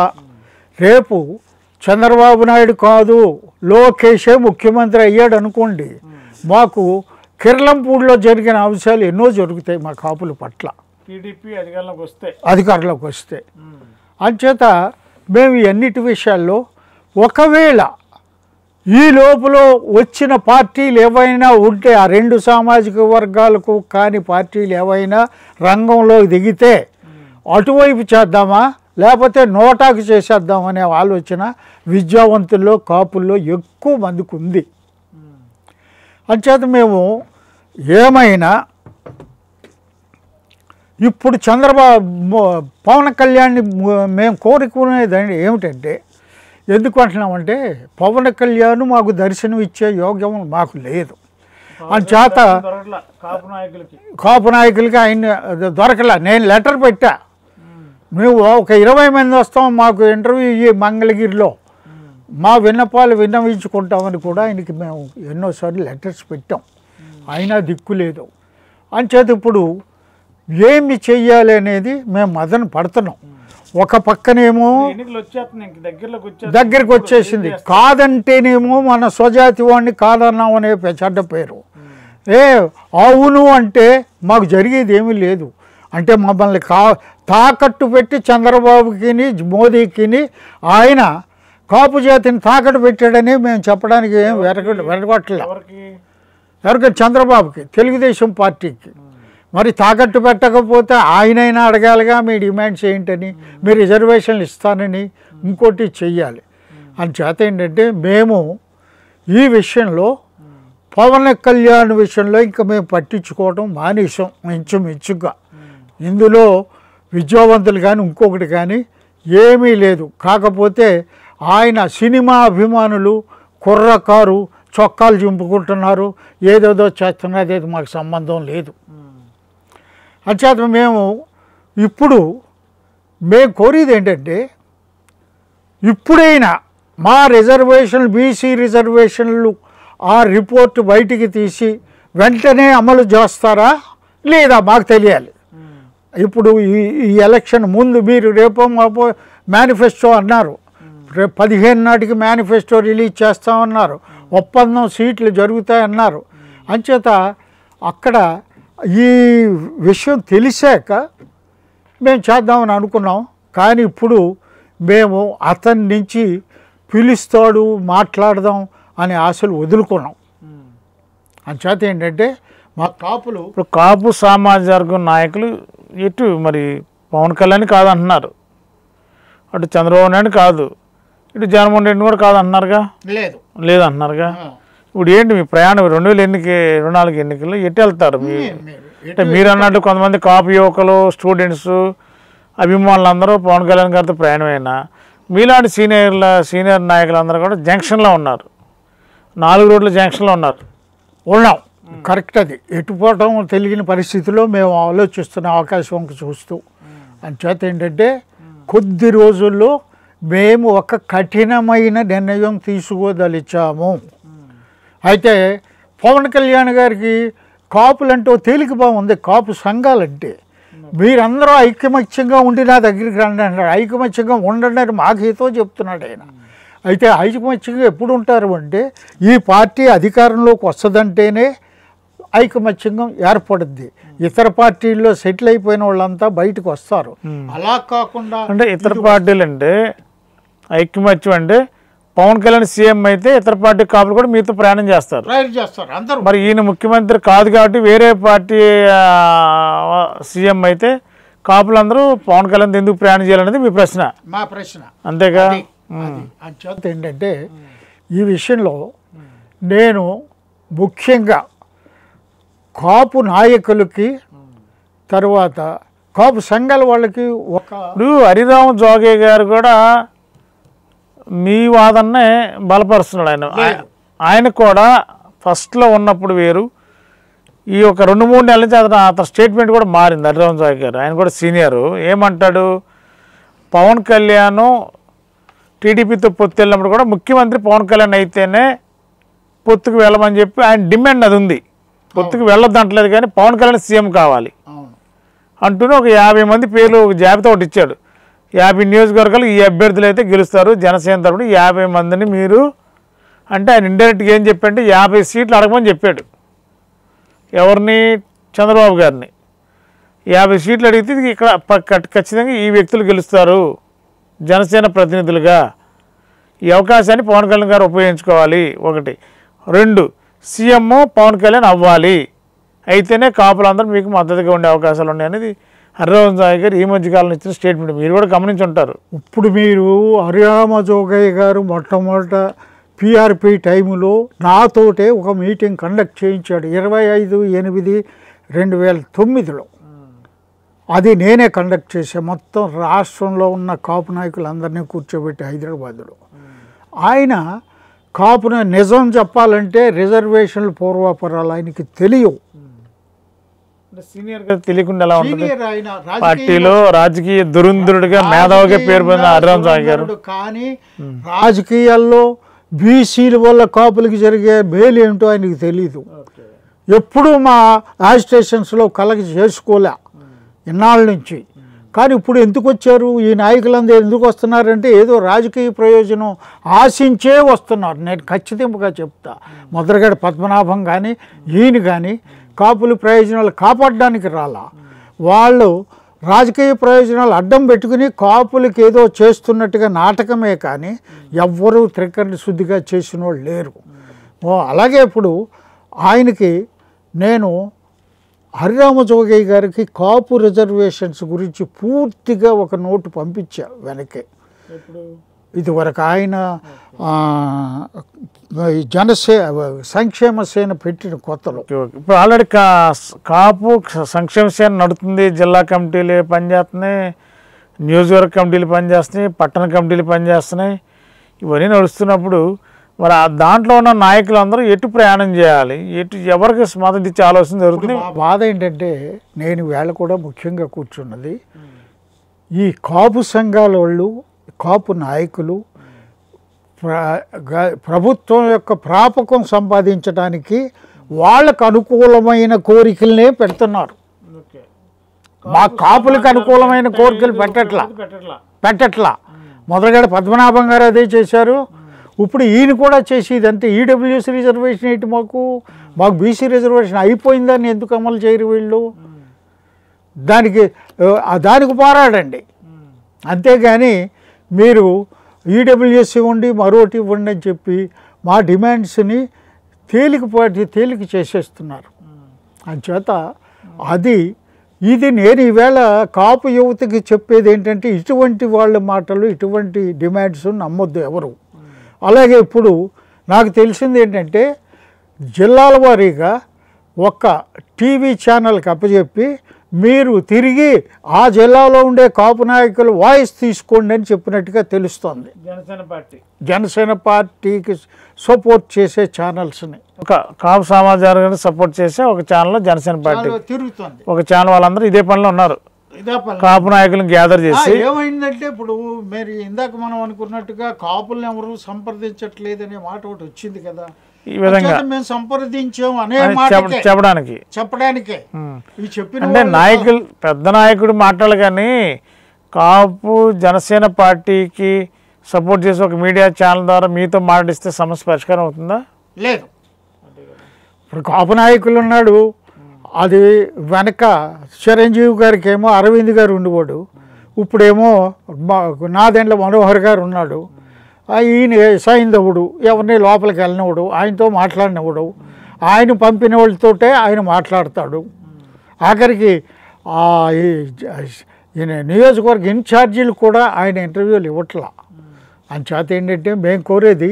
రేపు చంద్రబాబు నాయుడు కాదు లోకేషే ముఖ్యమంత్రి అయ్యాడు అనుకోండి, మాకు కిర్లంపూడిలో జరిగిన అంశాలు ఎన్నో జరుగుతాయి మా కాపుల పట్ల టీడీపీ అధికారంలోకి వస్తే. అంచేత మేము అన్నిటి విషయాల్లో ఒకవేళ ఈ లోపల వచ్చిన పార్టీలు ఏవైనా ఉంటే ఆ రెండు సామాజిక వర్గాలకు కాని పార్టీలు ఏవైనా రంగంలో దిగితే అటువైపు చేద్దామా లేకపోతే నోటాకు చేసేద్దామనే ఆలోచన విద్యావంతుల్లో కాపుల్లో ఎక్కువ మందికి ఉంది. అంచేత మేము ఏమైనా ఇప్పుడు చంద్రబాబు పవన్ కళ్యాణ్ని మేము కోరుకునేదండి ఏమిటంటే, ఎందుకు అంటున్నామంటే పవన్ కళ్యాణ్ మాకు దర్శనం ఇచ్చే యోగ్యం మాకు లేదు. అంచేత కాపు నాయకులకి ఆయన దొరకలే. నేను లెటర్ పెట్టా, మేము ఒక 20 మంది వస్తాం, మాకు ఇంటర్వ్యూ ఇయ్యి మంగళగిరిలో, మా విన్నపాలు విన్నవించుకుంటామని కూడా ఆయనకి మేము ఎన్నోసార్లు లెటర్స్ పెట్టాం. అయినా దిక్కు లేదు. అంచేత ఇప్పుడు ఏమి చెయ్యాలి అనేది మేము మదన పడుతున్నాం. ఒక పక్కనేమో దగ్గరికి వచ్చేసింది, కాదంటేనేమో మన స్వజాతి వాడిని కాదన్నాం అనే చెడ్డ పేరు. అవును అంటే మాకు జరిగేది ఏమీ లేదు అంటే మమ్మల్ని తాకట్టు పెట్టి చంద్రబాబుకి మోదీకి ఆయన కాపు జాతిని తాకట్టు పెట్టాడని మేము చెప్పడానికి ఏం వెరగట్లే. ఎవరికి? చంద్రబాబుకి, తెలుగుదేశం పార్టీకి. మరి తాకట్టు పెట్టకపోతే ఆయనైనా అడగాలిగా మీ డిమాండ్స్ ఏంటని, మీ రిజర్వేషన్లు ఇస్తానని, ఇంకోటి చెయ్యాలి. అందుచేత ఏంటంటే మేము ఈ విషయంలో పవన్ కళ్యాణ్ విషయంలో ఇంకా మేము పట్టించుకోవడం మానేసాం ఇంచుమించుగా. ఇందులో విద్యావంతులు కానీ ఇంకొకటి కానీ ఏమీ లేదు. కాకపోతే ఆయన సినిమా అభిమానులు కుర్రకారు చొక్కాలు చింపుకుంటున్నారు, ఏదేదో చేస్తున్నారు, అదేదో మాకు సంబంధం లేదు. అంచేత మేము కోరేది ఏంటంటే, ఇప్పుడైనా మా రిజర్వేషన్లు బీసీ రిజర్వేషన్లు ఆ రిపోర్ట్ బయటికి తీసి వెంటనే అమలు చేస్తారా లేదా మాకు తెలియాలి. ఇప్పుడు ఈ ఎలక్షన్ ముందు మీరు రేపో మాపో మేనిఫెస్టో అన్నారు, రేపు 15 నాటికి మేనిఫెస్టో రిలీజ్ చేస్తామన్నారు, ఒప్పందం సీట్లు జరుగుతాయన్నారు. అంచేత అక్కడ ఈ విషయం తెలిసాక మేము చేద్దామని అనుకున్నాం. కానీ ఇప్పుడు మేము అతని నుంచి పిలుస్తాడు మాట్లాడదాం అనే ఆశలు వదులుకున్నాం. అంచేత ఏంటంటే మా కాపులు ఇప్పుడు కాపు సామాజిక వర్గం నాయకులు ఇటు మరి పవన్ కళ్యాణ్ కాదంటున్నారు, అటు చంద్రబాబు నాయుడు కాదు, ఇటు జగన్మోహన్ రెడ్డి కూడా కాదంటున్నారుగా, లేదంటున్నారుగా. ఇప్పుడు ఏంటి మీ ప్రయాణం? 2024 ఎన్నికల్లో ఎటు వెళ్తారు? అంటే మీరు అన్నట్టు కొంతమంది కాపు యువకులు, స్టూడెంట్స్, అభిమానులు అందరూ పవన్ కళ్యాణ్ గారితో ప్రయాణం అయినా మీలాంటి సీనియర్ నాయకులందరూ కూడా జంక్షన్లో ఉన్నారు, 4 రోడ్ల జంక్షన్లో ఉన్నాం. కరెక్ట్. అది ఎటుపోవటం తెలియని పరిస్థితిలో మేము ఆలోచిస్తున్న అవకాశం చూస్తూ. అంచేత ఏంటంటే కొద్ది రోజుల్లో మేము ఒక కఠినమైన నిర్ణయం తీసుకోదలిచాము. అయితే పవన్ కళ్యాణ్ గారికి కాపులంటే తేలిక బాగుంది, కాపు సంఘాలంటే మీరందరూ ఐకమత్యంగా ఉండి నా దగ్గరికి రండి అంటారు. ఐకమత్యంగా ఉండండి అని మాకు ఏదో చెప్తున్నాడు ఆయన. అయితే ఐకమత్యంగా ఎప్పుడు ఉంటారు అంటే ఈ పార్టీ అధికారంలోకి వస్తుందంటేనే ఐకమత్యంగా ఏర్పడుద్ది. ఇతర పార్టీల్లో సెటిల్ అయిపోయిన వాళ్ళంతా బయటకు వస్తారు. అలా కాకుండా అంటే ఇతర పార్టీలు అంటే ఐకమత్యం అంటే పవన్ కళ్యాణ్ సీఎం అయితే ఇతర పార్టీ కాపులు కూడా మీతో ప్రయాణం చేస్తారు అందరూ. మరి ఈయన ముఖ్యమంత్రి కాదు కాబట్టి వేరే పార్టీ సీఎం అయితే కాపులందరూ పవన్ కళ్యాణ్ ఎందుకు ప్రయాణం చేయాలనేది మీ ప్రశ్న? మా ప్రశ్న అంతేగా. అంచేత ఏంటంటే ఈ విషయంలో నేను ముఖ్యంగా కాపు నాయకులకి తర్వాత కాపు సంఘాల వాళ్ళకి ఒక ఇప్పుడు హరిరామ జోగే గారు కూడా మీ వాదన్నే బలపరుస్తున్నాడు. ఆయన కూడా ఫస్ట్లో ఉన్నప్పుడు వేరు, ఈ ఒక 2-3 నెలల నుంచి అతని స్టేట్మెంట్ కూడా మారింది. హరిరామ జోగే గారు ఆయన కూడా సీనియరు. ఏమంటాడు, పవన్ కళ్యాణ్ టీడీపీతో పొత్తు వెళ్ళినప్పుడు కూడా ముఖ్యమంత్రి పవన్ కళ్యాణ్ అయితేనే పొత్తుకు వెళ్ళమని చెప్పి ఆయన డిమాండ్ అది ఉంది. పొత్తుకు వెళ్ళొద్దు అంటలేదు, కానీ పవన్ కళ్యాణ్ సీఎం కావాలి అంటూనే ఒక 50 మంది పేర్లు ఒక జాబితా ఒకటి ఇచ్చాడు. 50 నియోజకవర్గాలు ఈ అభ్యర్థులు అయితే గెలుస్తారు జనసేన తరపున 50 మందిని మీరు అంటే ఆయన ఇండైరెక్ట్గా ఏం చెప్పంటే 50 సీట్లు అడగమని చెప్పాడు. ఎవరిని? చంద్రబాబు గారిని. 50 సీట్లు అడిగితే ఇక్కడ ఖచ్చితంగా ఈ వ్యక్తులు గెలుస్తారు జనసేన ప్రతినిధులుగా. ఈ అవకాశాన్ని పవన్ కళ్యాణ్ గారు ఉపయోగించుకోవాలి. 1. 2, సీఎం పవన్ కళ్యాణ్ అవ్వాలి, అయితేనే కాపులందరూ మీకు మద్దతుగా ఉండే అవకాశాలు ఉన్నాయి అనేది హరిరామ జోగయ్య గారు ఈ మధ్యకాలంలో ఇచ్చిన స్టేట్మెంట్. మీరు కూడా గమనించి ఉంటారు. ఇప్పుడు మీరు హరిరామ జోగయ్య గారు మొట్టమొదట పిఆర్పి టైములో నాతోటే ఒక మీటింగ్ కండక్ట్ చేయించాడు 25/8/2009లో. అది నేనే కండక్ట్ చేసే. మొత్తం రాష్ట్రంలో ఉన్న కాపు నాయకులందరినీ కూర్చోబెట్టి హైదరాబాద్లో. ఆయన కాపున నిజం చెప్పాలంటే రిజర్వేషన్లు పూర్వాపరాలు ఆయనకి తెలియవు. సీనియర్గా తెలియకుండా ఎలా ఉంటుంది? పార్టీలో రాజకీయ దురంధరుడిగా మేధావిగా పేరు పొందిన హరిరామ జోగయ్య గారు కానీ రాజకీయాల్లో బీసీల వల్ల కాపులకి జరిగే మేలు ఏంటో ఆయనకి తెలీదు. ఎప్పుడు మా యాజిటేషన్స్లో కలగ చేసుకోలే ఇన్నాళ్ళ నుంచి. కానీ ఇప్పుడు ఎందుకు వచ్చారు ఈ నాయకులందరూ? ఎందుకు వస్తున్నారంటే ఏదో రాజకీయ ప్రయోజనం ఆశించే వస్తున్నారు. నేను ఖచ్చితంగా చెప్తా. ముద్రగడ పద్మనాభం కానీ ఈయన కానీ కాపుల ప్రయోజనాలు కాపాడడానికి రాలా. వాళ్ళు రాజకీయ ప్రయోజనాలు అడ్డం పెట్టుకుని కాపులకి ఏదో చేస్తున్నట్టుగా నాటకమే కానీ ఎవ్వరూ త్రికరణ శుద్ధిగా చేసిన వాళ్ళు లేరు. అలాగే ఇప్పుడు ఆయనకి నేను హరిరామ జోగయ్య గారికి కాపు రిజర్వేషన్స్ గురించి పూర్తిగా ఒక నోటు పంపించా వెనకే. ఇదివరకు ఆయన సంక్షేమ సేన పెట్టిన కొత్తలో. ఇప్పుడు ఆల్రెడీ కాపు సంక్షేమ సేన నడుతుంది. జిల్లా కమిటీలు పనిచేస్తున్నాయి, నియోజకవర్గ కమిటీలు పనిచేస్తున్నాయి, పట్టణ కమిటీలు పనిచేస్తున్నాయి. ఇవన్నీ నడుస్తున్నప్పుడు మరి దాంట్లో ఉన్న నాయకులందరూ ఎటు ప్రయాణం చేయాలి, ఎటు ఎవరికి మద్దతు ఇచ్చే ఆలోచన జరుగుతుంది. బాధ ఏంటంటే నేను వేళ కూడా ముఖ్యంగా కూర్చున్నది ఈ కాపు సంఘాల వాళ్ళు, కాపు నాయకులు ప్రభుత్వం యొక్క ప్రాపకం సంపాదించడానికి వాళ్ళకు అనుకూలమైన కోరికలనే పెడుతున్నారు. మా కాపులకు అనుకూలమైన కోరికలు పెట్టట్లా. మొదలగడ పద్మనాభం గారు అదే చేశారు. ఇప్పుడు ఈయన కూడా చేసేది అంతే. ఈడబ్ల్యూఎస్ రిజర్వేషన్ ఏంటి? మాకు బీసీ రిజర్వేషన్ అయిపోయిందని ఎందుకు అమలు చేయరు వీళ్ళు? దానికి పోరాడండి. అంతేగాని మీరు ఈడబ్ల్యూఎస్ ఇవ్వండి, మరొకటి ఇవ్వండి అని చెప్పి మా డిమాండ్స్ని తేలిక చేసేస్తున్నారు. అంచేత ఇది నేను ఈవేళ కాపు యువతకి చెప్పేది ఏంటంటే ఇటువంటి వాళ్ళ మాటలు, ఇటువంటి డిమాండ్స్ నమ్మొద్దు ఎవరు. అలాగే ఇప్పుడు నాకు తెలిసింది ఏంటంటే జిల్లాల వారీగా ఒక టీవీ ఛానల్కి అప్పచెప్పి మీరు తిరిగి ఆ జిల్లాలో ఉండే కాపు నాయకులు వాయిస్ తీసుకోండి అని చెప్పినట్టుగా తెలుస్తోంది. జనసేన పార్టీకి సపోర్ట్ చేసే ఛానల్స్ని ఒక కాపు సమాజాన్ని సపోర్ట్ చేసే ఒక ఛానల్ జనసేన పార్టీ తిరుగుతుంది. ఒక ఛానల్ వాళ్ళందరూ ఇదే పనిలో ఉన్నారు. కాపు నాయకులను గ్యాదర్ చేసి ఏమైందంటే ఇప్పుడు మీరు ఇందాక మనం అనుకున్నట్టుగా కాపులను ఎవరు సంప్రదించట్లేదనే మాట ఒకటి వచ్చింది కదా. ఈ విధంగా మేము సంప్రదించాం అనే చెప్పడానికే అంటే నాయకులు పెద్ద నాయకుడు మాట్లాడాలి. కానీ కాపు జనసేన పార్టీకి సపోర్ట్ చేసి ఒక మీడియా ఛానల్ ద్వారా మీతో మాట్లాడిస్తే సమస్య పరిష్కారం అవుతుందా? లేదు. ఇప్పుడు కాపు నాయకులు ఉన్నాడు, అది వెనక చిరంజీవి గారికి ఏమో అరవింద్ గారు ఉండేవాడు, ఇప్పుడేమో నాదెండ్ల మనోహర్ గారు ఉన్నాడు. ఈయన సైంధవుడు, ఎవరిని లోపలికి వెళ్ళినవాడు, ఆయనతో మాట్లాడినవాడు, ఆయన పంపిన వాళ్ళతోటే ఆయన మాట్లాడతాడు. ఆఖరికి ఈయన నియోజకవర్గ ఇన్ఛార్జీలు కూడా ఆయన ఇంటర్వ్యూలు ఇవ్వట్లా. అంచేత ఏంటంటే మేము కోరేది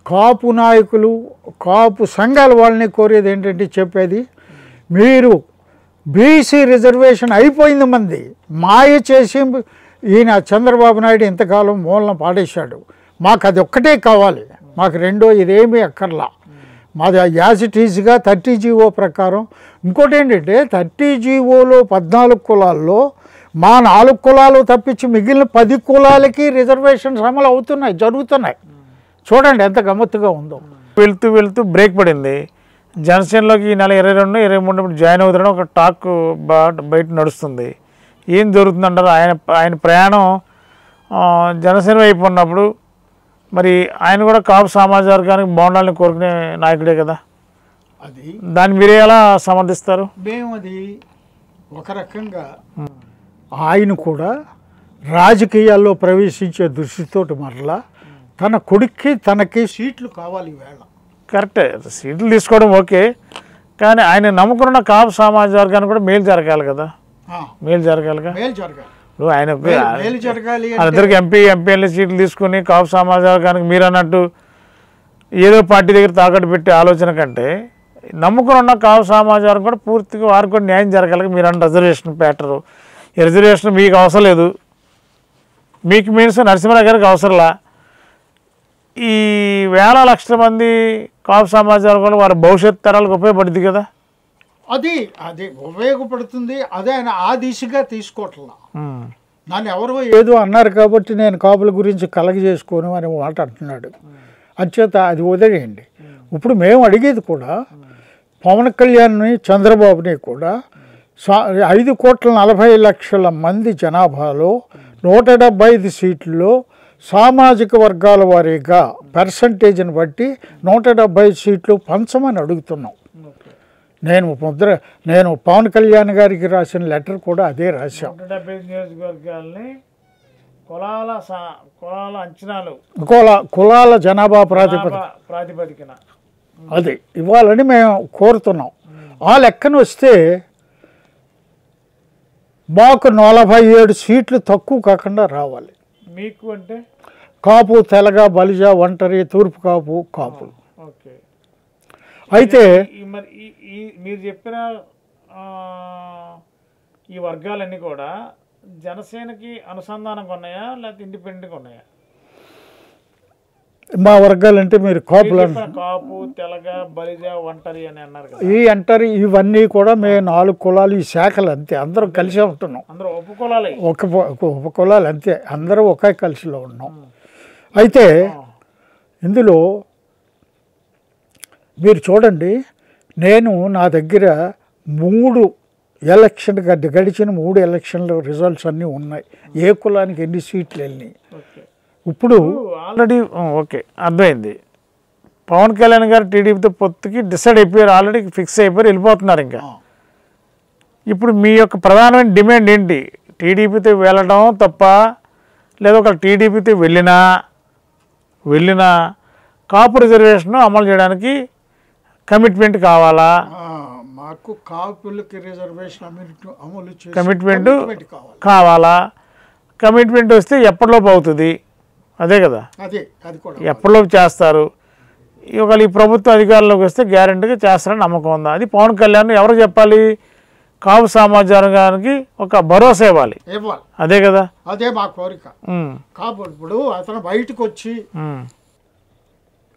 కాపు నాయకులు, కాపు సంఘాల వాళ్ళని కోరేది ఏంటంటే చెప్పేది మీరు బీసీ రిజర్వేషన్ అయిపోయింది మంది మాయ చేసి ఈయన చంద్రబాబు నాయుడు ఇంతకాలం మూలన పాడేశాడు. మాకు అది ఒక్కటే కావాలి, మాకు రెండో ఇదేమీ అక్కర్లా. మాది యాజ్ ఇట్ ఈజ్గా 30 జీవో ప్రకారం. ఇంకోటి ఏంటంటే 30 జీవోలో 14 కులాల్లో మా 4 కులాలు తప్పించి మిగిలిన 10 కులాలకి రిజర్వేషన్స్ అమలు అవుతున్నాయి, జరుగుతున్నాయి. చూడండి ఎంత గమ్మత్తుగా ఉందో. వెళ్తూ బ్రేక్ పడింది. జనసేనలోకి ఈ నెల 22, 23 జాయిన్ అవుతారని ఒక టాక్ బయట నడుస్తుంది. ఏం జరుగుతుందంటారు? ఆయన ప్రయాణం జనసేన వైపు ఉన్నప్పుడు మరి ఆయన కూడా కాపు సామాజిక వర్గానికి బాగుండాలని కోరుకునే నాయకుడే కదా. అది దాన్ని మీరే ఎలా సమర్థిస్తారు? మేము అది ఒక రకంగా ఆయన కూడా రాజకీయాల్లో ప్రవేశించే దృష్టితోటి మరలా తన కొడుక్కి తనకి సీట్లు కావాలి. ఈవేళ కరెక్టే, సీట్లు తీసుకోవడం ఓకే, కానీ ఆయన నమ్ముకున్న కాపు సామాజిక వర్గానికి కూడా మేలు జరగాలి కదా. మేలు జరగాలిగా. మేలు జరగాలి. ఇప్పుడు ఆయన మేలు జరగాలి. అందరికి ఎంపీఎల్ఏ సీట్లు తీసుకుని కాపు సామాజిక వర్గానికి మీరు అన్నట్టు ఏదో పార్టీ దగ్గర తాకట్టు పెట్టే ఆలోచన కంటే నమ్ముకుని ఉన్న కాపు సామాజిక వర్గం కూడా పూర్తిగా వారికి కూడా న్యాయం జరగాలి. మీరు అన్న రిజర్వేషన్ ప్యాటరు, ఈ రిజర్వేషన్ మీకు అవసరం లేదు, మీకు మీన్స్ నరసింహరావు గారికి అవసరంలా. ఈ వేల లక్షల మంది కాపు సామాజిక వర్గంలో వారి భవిష్యత్ తరాలకు ఉపయోగపడుతుంది కదా. అది ఉపయోగపడుతుంది. అదే ఆయన ఆ దిశగా తీసుకోవట్లా. నన్ను ఎవరో ఏదో అన్నారు కాబట్టి నేను కాపుల గురించి కలగజేసుకోను అని మాట అంటున్నాడు. అంచేత అది వదిలేయండి. ఇప్పుడు మేము అడిగేది కూడా పవన్ కళ్యాణ్ని చంద్రబాబుని కూడా 5,40,00,000 మంది జనాభాలో 175 సీట్లలో సామాజిక వర్గాల వారీగా పర్సంటేజ్ని బట్టి 175 సీట్లు పంచమని అడుగుతున్నాం. నేను పవన్ కళ్యాణ్ గారికి రాసిన లెటర్ కూడా అదే రాశాం. 175 నియోజకవర్గాల్ని కులాల అంచనాలు కులాల జనాభా ప్రాతిపదికన అది ఇవ్వాలని మేము కోరుతున్నాం. ఆ లెక్కన వస్తే మాకు 47 సీట్లు తక్కువ కాకుండా రావాలి. మీకు అంటే కాపు, తెలగ, బలిజ, ఒంటరి, తూర్పు కాపులు. ఓకే. అయితే మరి మీరు చెప్పిన ఈ వర్గాలన్నీ కూడా జనసేనకి అనుసంధానంగా ఉన్నాయా లేకపోతే ఇండిపెండెంట్గా ఉన్నాయా? మా వర్గాలంటే మీరు కాపులు, కాపు, తెలగ, బలిజ, ఒంటరి అని అన్నారు కదా. ఈ అంటారు ఇవన్నీ కూడా మేము 4 కులాలు, ఈ శాఖలు అంతే, అందరం కలిసే ఉంటున్నాం. అందరూ ఉపకులాలే, ఉప కులాలు అంతే, అందరూ ఒకే కలిసిలో ఉన్నాం. అయితే ఇందులో మీరు చూడండి, నేను నా దగ్గర 3 ఎలక్షన్ గడిచిన 3 ఎలక్షన్ల రిజల్ట్స్ అన్నీ ఉన్నాయి. ఏ కులానికి ఎన్ని సీట్లు వెళ్ళినాయి. ఇప్పుడు ఆల్రెడీ ఓకే అర్థమైంది. పవన్ కళ్యాణ్ గారు టీడీపీతో పొత్తుకి డిసైడ్ అయిపోయారు, ఆల్రెడీ ఫిక్స్ అయిపోయారు, వెళ్ళిపోతున్నారు. ఇంకా ఇప్పుడు మీ యొక్క ప్రధానమైన డిమాండ్ ఏంటి? టీడీపీతో వెళ్ళడం తప్ప, లేదా ఒక టీడీపీతో వెళ్ళినా కాపు రిజర్వేషన్ అమలు చేయడానికి కమిట్మెంట్ కావాలా? మాకు కాపులకి రిజర్వేషన్ అమలు కమిట్మెంట్ కావాలా? కమిట్మెంట్ వస్తే ఎప్పటిలోపు అవుతుంది? అదే కదా, ఎప్పటిలోపు చేస్తారు? ఒకవేళ ఈ ప్రభుత్వం అధికారంలోకి వస్తే గ్యారెంటీగా చేస్తారని నమ్మకం ఉందా? అది పవన్ కళ్యాణ్ ఎవరు చెప్పాలి? కాపు సామాజిక వర్గానికి ఒక భరోసా ఇవ్వాలి. అదే కదా, అదే మా కోరిక. కాపు ఇప్పుడు అతను బయటకు వచ్చి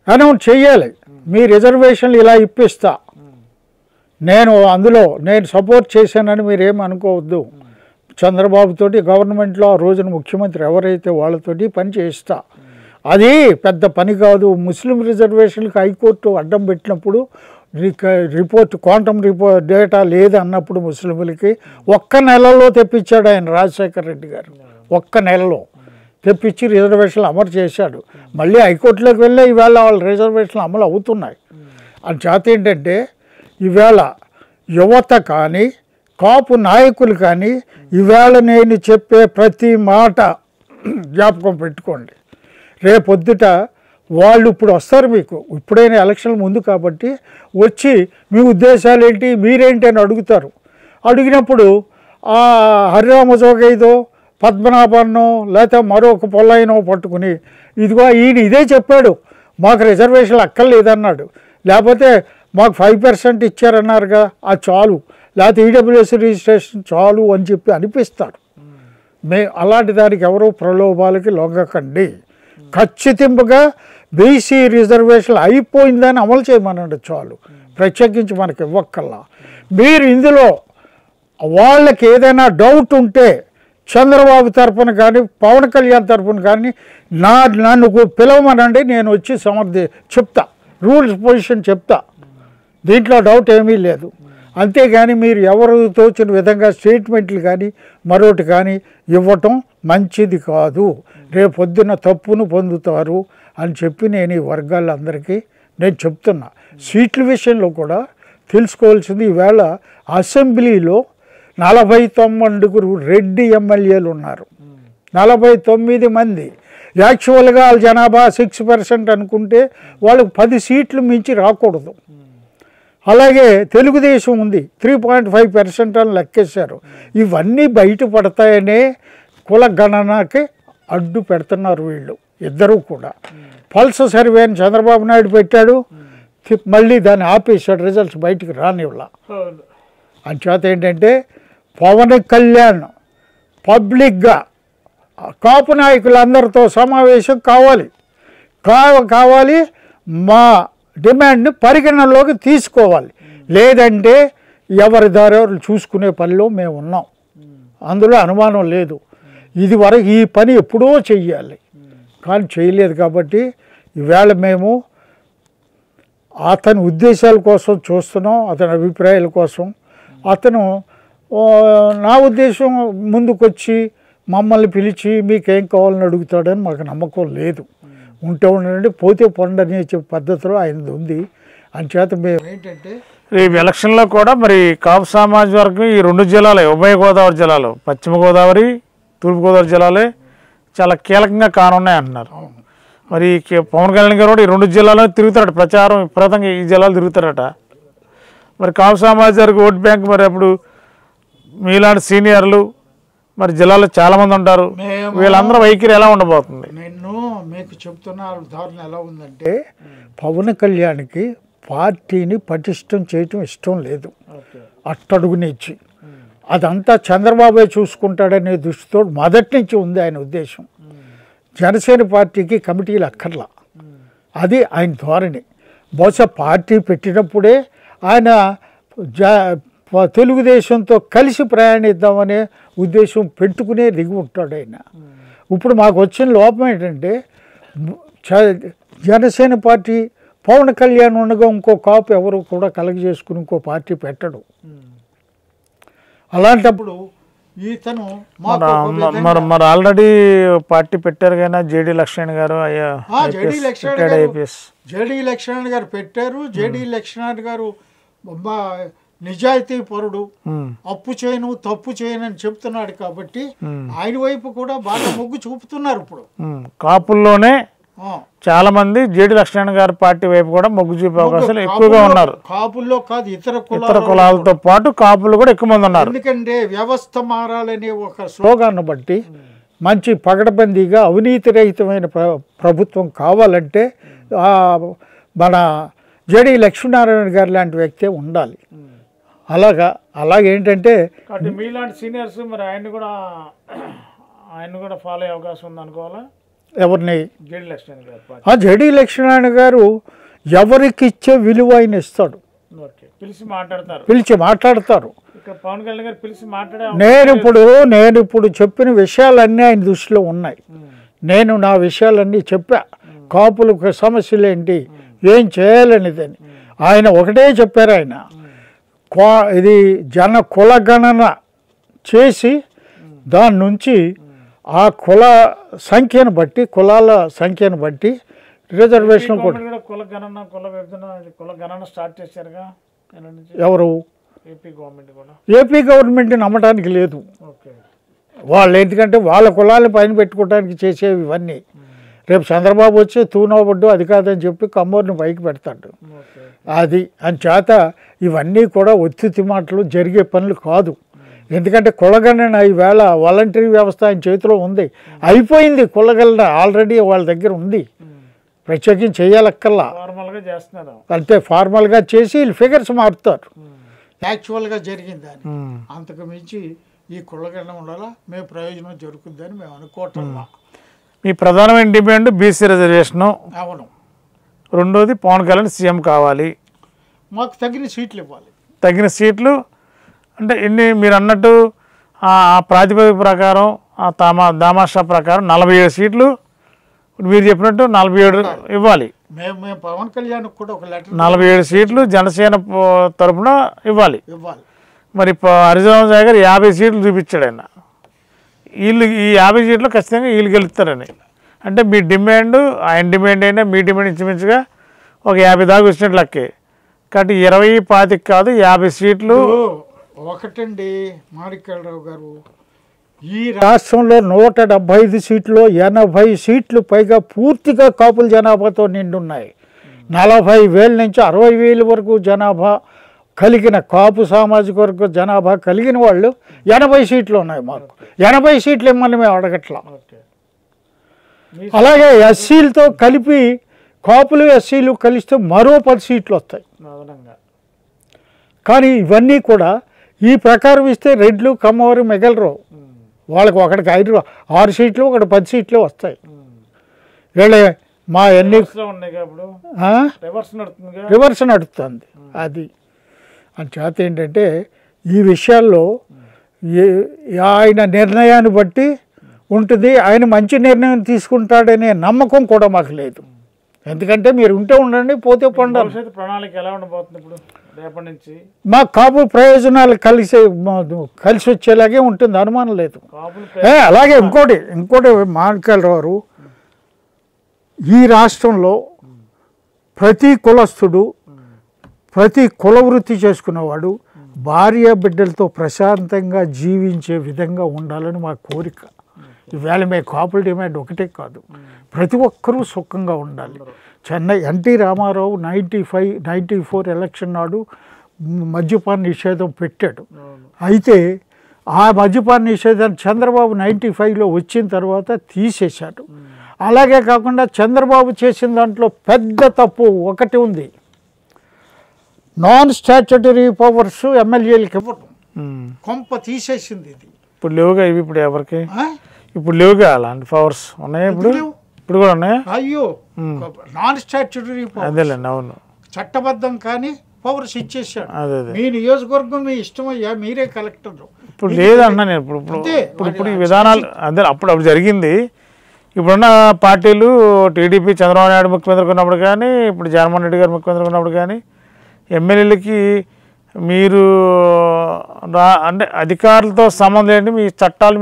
అనౌన్స్ చెయ్యాలి, మీ రిజర్వేషన్లు ఇలా ఇప్పిస్తా, నేను సపోర్ట్ చేశానని మీరేం అనుకోవద్దు. చంద్రబాబుతోటి గవర్నమెంట్లో ఆ రోజున ముఖ్యమంత్రి ఎవరైతే వాళ్ళతోటి పని చేయిస్తా. అది పెద్ద పని కాదు. ముస్లిం రిజర్వేషన్లకు హైకోర్టు అడ్డం పెట్టినప్పుడు క్వాంటమ్ డేటా లేదు అన్నప్పుడు ముస్లింలకి 1 నెలలో తెప్పించాడు ఆయన రాజశేఖర్ రెడ్డి గారు. 1 నెలలో తెప్పించి రిజర్వేషన్లు అమలు చేశాడు. మళ్ళీ హైకోర్టులోకి వెళ్ళి ఈవేళ వాళ్ళ రిజర్వేషన్లు అమలు అవుతున్నాయి. అని చేత ఏంటంటే ఈవేళ యువత కానీ కాపు నాయకులు కానీ ఈవేళ నేను చెప్పే ప్రతి మాట జ్ఞాపకం పెట్టుకోండి. రేపొద్దుట వాళ్ళు ఇప్పుడు వస్తారు, మీకు ఇప్పుడైనా ఎలక్షన్ల ముందు కాబట్టి వచ్చి మీ ఉద్దేశాలు ఏంటి, మీరేంటి అని అడుగుతారు. అడిగినప్పుడు హరిరామ జోగైదో, పద్మనాభన్నో, లేకపోతే మరొక పొల్లైనో పట్టుకుని ఇదిగో ఈయన ఇదే చెప్పాడు, మాకు రిజర్వేషన్లు అక్కర్లేదన్నాడు, లేకపోతే మాకు 5% ఇచ్చారన్నారుగా అది చాలు, లేకపోతే ఈడబ్ల్యూఎస్ రిజిస్ట్రేషన్ చాలు అని చెప్పి అనిపిస్తారు. అలాంటి దానికి ఎవరో ప్రలోభాలకి లొంగకండి. ఖచ్చితంగా బీసీ రిజర్వేషన్ అయిపోయిందని అమలు చేయమనండి చాలు, ప్రత్యేకించి మనకి ఇవ్వక్కల్లా. మీరు ఇందులో వాళ్ళకి ఏదైనా డౌట్ ఉంటే చంద్రబాబు తరఫున కానీ పవన్ కళ్యాణ్ తరఫున కానీ నన్ను పిలవమనండి, నేను వచ్చి చెప్తా, రూల్స్ పొజిషన్ చెప్తా, దీంట్లో డౌట్ ఏమీ లేదు. అంతేగాని మీరు ఎవరు తోచిన విధంగా స్టేట్మెంట్లు కానీ మరొకటి కానీ ఇవ్వటం మంచిది కాదు, రేపొద్దున తప్పును పొందుతారు అని చెప్పి నేను ఈ వర్గాలందరికీ నేను చెప్తున్నా. సీట్ల విషయంలో కూడా తెలుసుకోవాల్సింది, ఈవేళ అసెంబ్లీలో 49 రెడ్డి ఎమ్మెల్యేలు ఉన్నారు, 49 మంది. యాక్చువల్గా వాళ్ళ జనాభా 6% అనుకుంటే వాళ్ళకు 10 సీట్లు మించి రాకూడదు. అలాగే తెలుగుదేశం ఉంది 3.5% అని లెక్కేశారు. ఇవన్నీ బయటపడతాయనే కుల గణనకి అడ్డు పెడుతున్నారు వీళ్ళు ఇద్దరూ కూడా. పల్స్ సర్వే అని చంద్రబాబు నాయుడు పెట్టాడు, మళ్ళీ దాన్ని ఆపేశాడు, రిజల్ట్స్ బయటికి రానివ్వాల. అంచేత ఏంటంటే పవన్ కళ్యాణ్ పబ్లిక్గా కాపు నాయకులందరితో సమావేశం కావాలి, మా డిమాండ్ని పరిగణనలోకి తీసుకోవాలి, లేదంటే ఎవరి దారెవరు చూసుకునే పనిలో మేము ఉన్నాం, అందులో అనుమానం లేదు. ఇది వరకు ఈ పని ఎప్పుడో చెయ్యాలి కానీ చేయలేదు. కాబట్టి ఈవేళ మేము అతని ఉద్దేశాల కోసం చూస్తున్నాం, అతని అభిప్రాయాల కోసం. అతను నా ఉద్దేశం ముందుకొచ్చి మమ్మల్ని పిలిచి మీకేం కావాలని అడుగుతాడని మాకు నమ్మకం లేదు. ఉంటే ఉండండి, పోతే పొండని చెప్పే పద్ధతిలో ఆయనది ఉంది. అంచేత మేము ఏంటంటే రేపు ఎలక్షన్లో కూడా మరి కాపు సమాజ వర్గం ఈ 2 జిల్లాలే, ఉభయ గోదావరి జిల్లాలు, పశ్చిమ గోదావరి తూర్పుగోదావరి జిల్లాలే చాలా కీలకంగా కానున్నాయి అంటున్నారు. మరి పవన్ కళ్యాణ్ గారు కూడా ఈ 2 జిల్లాలో తిరుగుతారట, ప్రచారం విపరీతంగా ఈ జిల్లాలు తిరుగుతారట. మరి కాపు సమాజ వర్గ ఓట్ బ్యాంక్, మరి అప్పుడు మీలాంటి సీనియర్లు మరి జిల్లాలో చాలామంది ఉంటారు, వీళ్ళందరూ వైఖరి ఎలా ఉండబోతుంది? నేను మీకు చెప్తున్న ఉదాహరణ ఎలా ఉందంటే, పవన్ కళ్యాణ్కి పార్టీని పటిష్టం చేయటం ఇష్టం లేదు, అట్టడుగునిచ్చి అదంతా చంద్రబాబే చూసుకుంటాడనే దృష్టితో మొదటి నుంచి ఉంది ఆయన ఉద్దేశం. జనసేన పార్టీకి కమిటీలు అక్కర్లా, అది ఆయన ధోరణి. బహుశా పార్టీ పెట్టినప్పుడే ఆయన తెలుగుదేశంతో కలిసి ప్రయాణిద్దామనే ఉద్దేశం పెట్టుకునే దిగి ఉంటాడు ఆయన. ఇప్పుడు మాకు వచ్చిన లోపం ఏంటంటే, జనసేన పార్టీ పవన్ కళ్యాణ్ ఉండగా ఇంకో కాపు ఎవరు కూడా కలగజేసుకుని ఇంకో పార్టీ పెట్టడు. అలాంటప్పుడు ఇతను మరి ఆల్రెడీ పార్టీ పెట్టారు కానీ జేడీ లక్ష్మణ్ గారు జేడీ లక్ష్మణ్ గారు పెట్టారు. జేడీ లక్ష్మణ్ గారు నిజాయితీ పరుడు, అప్పు చేయను తప్పు చేయను అని చెప్తున్నాడు. కాబట్టి ఆయన వైపు కూడా బాగా మొగ్గు చూపుతున్నారు. ఇప్పుడు కాపుల్లోనే చాలా మంది జేడీ లక్ష్మణ్ గారి పార్టీ వైపు కూడా మొగ్గు చూపే అవకాశాలు ఎక్కువగా ఉన్నారు. కాపుల్లో కాదు, ఇతర కులాలతో పాటు కాపులు కూడా ఎక్కువ మంది ఉన్నారు. ఎందుకంటే వ్యవస్థ మారాలనే ఒక స్లోగాన్ బట్టి మంచి పగడబందీగా అవినీతి రహితమైన ప్రభుత్వం కావాలంటే మన జేడీ లక్ష్మీనారాయణ గారు లాంటి వ్యక్తే ఉండాలి. అలాగేంటంటే మీలాంటి సీనియర్స్ మరి ఆయన కూడా ఫాలో అయ్యే అవకాశం ఉంది అనుకోవాలా? ఎవరిని? జేడీ లక్ష్మణ్ గారు. జేడీ లక్ష్మీనారాయణ గారు ఎవరికి ఇచ్చే విలువ ఆయన ఇస్తాడు, పిలిచి మాట్లాడతారు. నేను ఇప్పుడు చెప్పిన విషయాలన్నీ ఆయన దృష్టిలో ఉన్నాయి. నేను నా విషయాలన్నీ చెప్పా, కాపులకు సమస్యలు ఏంటి, ఏం చేయాలనేదని. ఆయన ఒకటే చెప్పారు, ఆయన ఇది కులగణన చేసి దాని నుంచి ఆ కుల సంఖ్యను బట్టి, కులాల సంఖ్యను బట్టి రిజర్వేషన్ కూడా స్టార్ట్ చేశారుగా. ఎవరు? ఏపీ గవర్నమెంట్ నమ్మటానికి లేదు వాళ్ళు. ఎందుకంటే వాళ్ళ కులాలను పైన పెట్టుకోవడానికి చేసేవి ఇవన్నీ. రేపు చంద్రబాబు వచ్చి తూనవబడ్డు అది కాదని చెప్పి కమ్మోరిని పైకి పెడతాడు. అది అంచేత ఇవన్నీ కూడా ఒత్తిడి మాటలు జరిగే పనులు కాదు. ఎందుకంటే కులగణన ఈవేళ వాలంటరీ వ్యవస్థ ఆయన చేతిలో ఉంది, అయిపోయింది. కులగణన ఆల్రెడీ వాళ్ళ దగ్గర ఉంది. ప్రత్యేకించి చేయాలక్కల్లా, నార్మల్గా చేస్తున్నారు. అంటే ఫార్మల్గా చేసి వీళ్ళు ఫిగర్స్ మారుతారు. యాక్చువల్గా జరిగిందని అంతకు మించి ఈ కుళ్ళగండం ఉండాలా, మేము ప్రయోజనం జరుగుతుందని మేము అనుకోవటం. మీ ప్రధానమైన డిమాండ్ బీసీ రిజర్వేషను, అవును. రెండోది పవన్ కళ్యాణ్ సీఎం కావాలి, మాకు తగిన సీట్లు ఇవ్వాలి. తగిన సీట్లు అంటే ఎన్ని మీరు అన్నట్టు ఆ ప్రాతిపదిక ప్రకారం ఆ దామాషా ప్రకారం 47 సీట్లు మీరు చెప్పినట్టు 47 ఇవ్వాలి. మేము పవన్ కళ్యాణ్ కూడా ఒక లెటర్ 47 సీట్లు జనసేన తరఫున ఇవ్వాలి. ఇవ్వాలి. మరి హరిజరామ సాయి గారు 50 సీట్లు చూపించాడు ఆయన. వీళ్ళు ఈ 50 సీట్లు ఖచ్చితంగా వీళ్ళు గెలుస్తారని. అంటే మీ డిమాండ్ ఆయన డిమాండ్ అయినా మీ డిమాండ్ ఇంచుమించుగా ఒక 50 దాకా వచ్చినట్లు లెక్కే. కాబట్టి 20, 25 కాదు 50 సీట్లు. ఒకటండి మాణిక్యాలరావు గారు, ఈ రాష్ట్రంలో 175 సీట్లు 80 సీట్లు పైగా పూర్తిగా కాపుల జనాభాతో నిండున్నాయి. 40,000 నుంచి 60,000 వరకు జనాభా కలిగిన కాపు సామాజిక వర్గ జనాభా కలిగిన వాళ్ళు 80 సీట్లు ఉన్నాయి. మాకు 80 సీట్లు ఇమ్మని మేము అడగట్లా. అలాగే ఎస్సీలతో కలిపి కాపులు ఎస్సీలు కలిస్తే మరో 10 సీట్లు వస్తాయి. కానీ ఇవన్నీ కూడా ఈ ప్రకారం ఇస్తే రెడ్లు కమ్మవారు మిగలరు. వాళ్ళకి ఒకటికి 6 సీట్లు, ఒకటి 10 సీట్లు వస్తాయి. వీళ్ళ మా ఎన్ని రివర్స్ నడుస్తుంది. అది చేత ఏంటంటే ఈ విషయాల్లో ఆయన నిర్ణయాన్ని బట్టి ఉంటుంది. ఆయన మంచి నిర్ణయం తీసుకుంటాడనే నమ్మకం కూడా మాకు లేదు. ఎందుకంటే మీరు ఉంటే ఉండండి, పోతే పండాలి. ప్రణాళిక ఎలా ఉండబోతుంది ఇప్పుడు రేపటి నుంచి? మా కాపు ప్రయోజనాలు కలిసి వచ్చేలాగే ఉంటుంది, అనుమానం లేదు. అలాగే ఇంకోటి మాణిక్యాలరావు, ఈ రాష్ట్రంలో ప్రతి కులస్తుడు, ప్రతి కుల వృత్తి చేసుకునేవాడు భార్య బిడ్డలతో ప్రశాంతంగా జీవించే విధంగా ఉండాలని మా కోరిక. ఈవేళ మే కాపుల డిమాండ్ ఒకటే కాదు, ప్రతి ఒక్కరూ సుఖంగా ఉండాలి. ఎన్టీ రామారావు 94 ఎలక్షన్ నాడు మద్యపాన నిషేధం పెట్టాడు. అయితే ఆ మద్యపాన నిషేధాన్ని చంద్రబాబు 95లో వచ్చిన తర్వాత తీసేశాడు. అలాగే కాకుండా చంద్రబాబు చేసిన దాంట్లో పెద్ద తప్పు ఒకటి ఉంది, నాన్ స్టాట్యుటరీ పవర్స్ ఎమ్మెల్యేలకు ఇవ్వడం. కొంప తీసేసింది ఇది. ఇప్పుడు లేవుగా ఇవి, ఇప్పుడు ఎవరికి ఇప్పుడు లేవుగా అలాంటి పవర్స్ ఉన్నాయి. ఇప్పుడు కూడా ఉన్నాయా? అయ్యో, నాన్ స్టాట్యుటరీ అదేలేండి. అవును, చట్టబద్ధం కానీ పవర్స్ ఇచ్చేసాడు. మీ నియోజకవర్గం మీ ఇష్టమయ్యా, మీరే కలెక్టర్. ఇప్పుడు లేదన్నా నేను ఇప్పుడు ఈ విధానాలు అదే అప్పుడు జరిగింది. ఇప్పుడున్న పార్టీలు టీడీపీ చంద్రబాబు నాయుడు ముఖ్యమంత్రి ఉన్నప్పుడు కానీ, ఇప్పుడు జగన్మోహన్ రెడ్డి గారు ముఖ్యమంత్రి ఉన్నప్పుడు కానీ ఎమ్మెల్యేలకి మీరు అంటే అధికారులతో సంబంధం ఏంటి, మీ చట్టాలు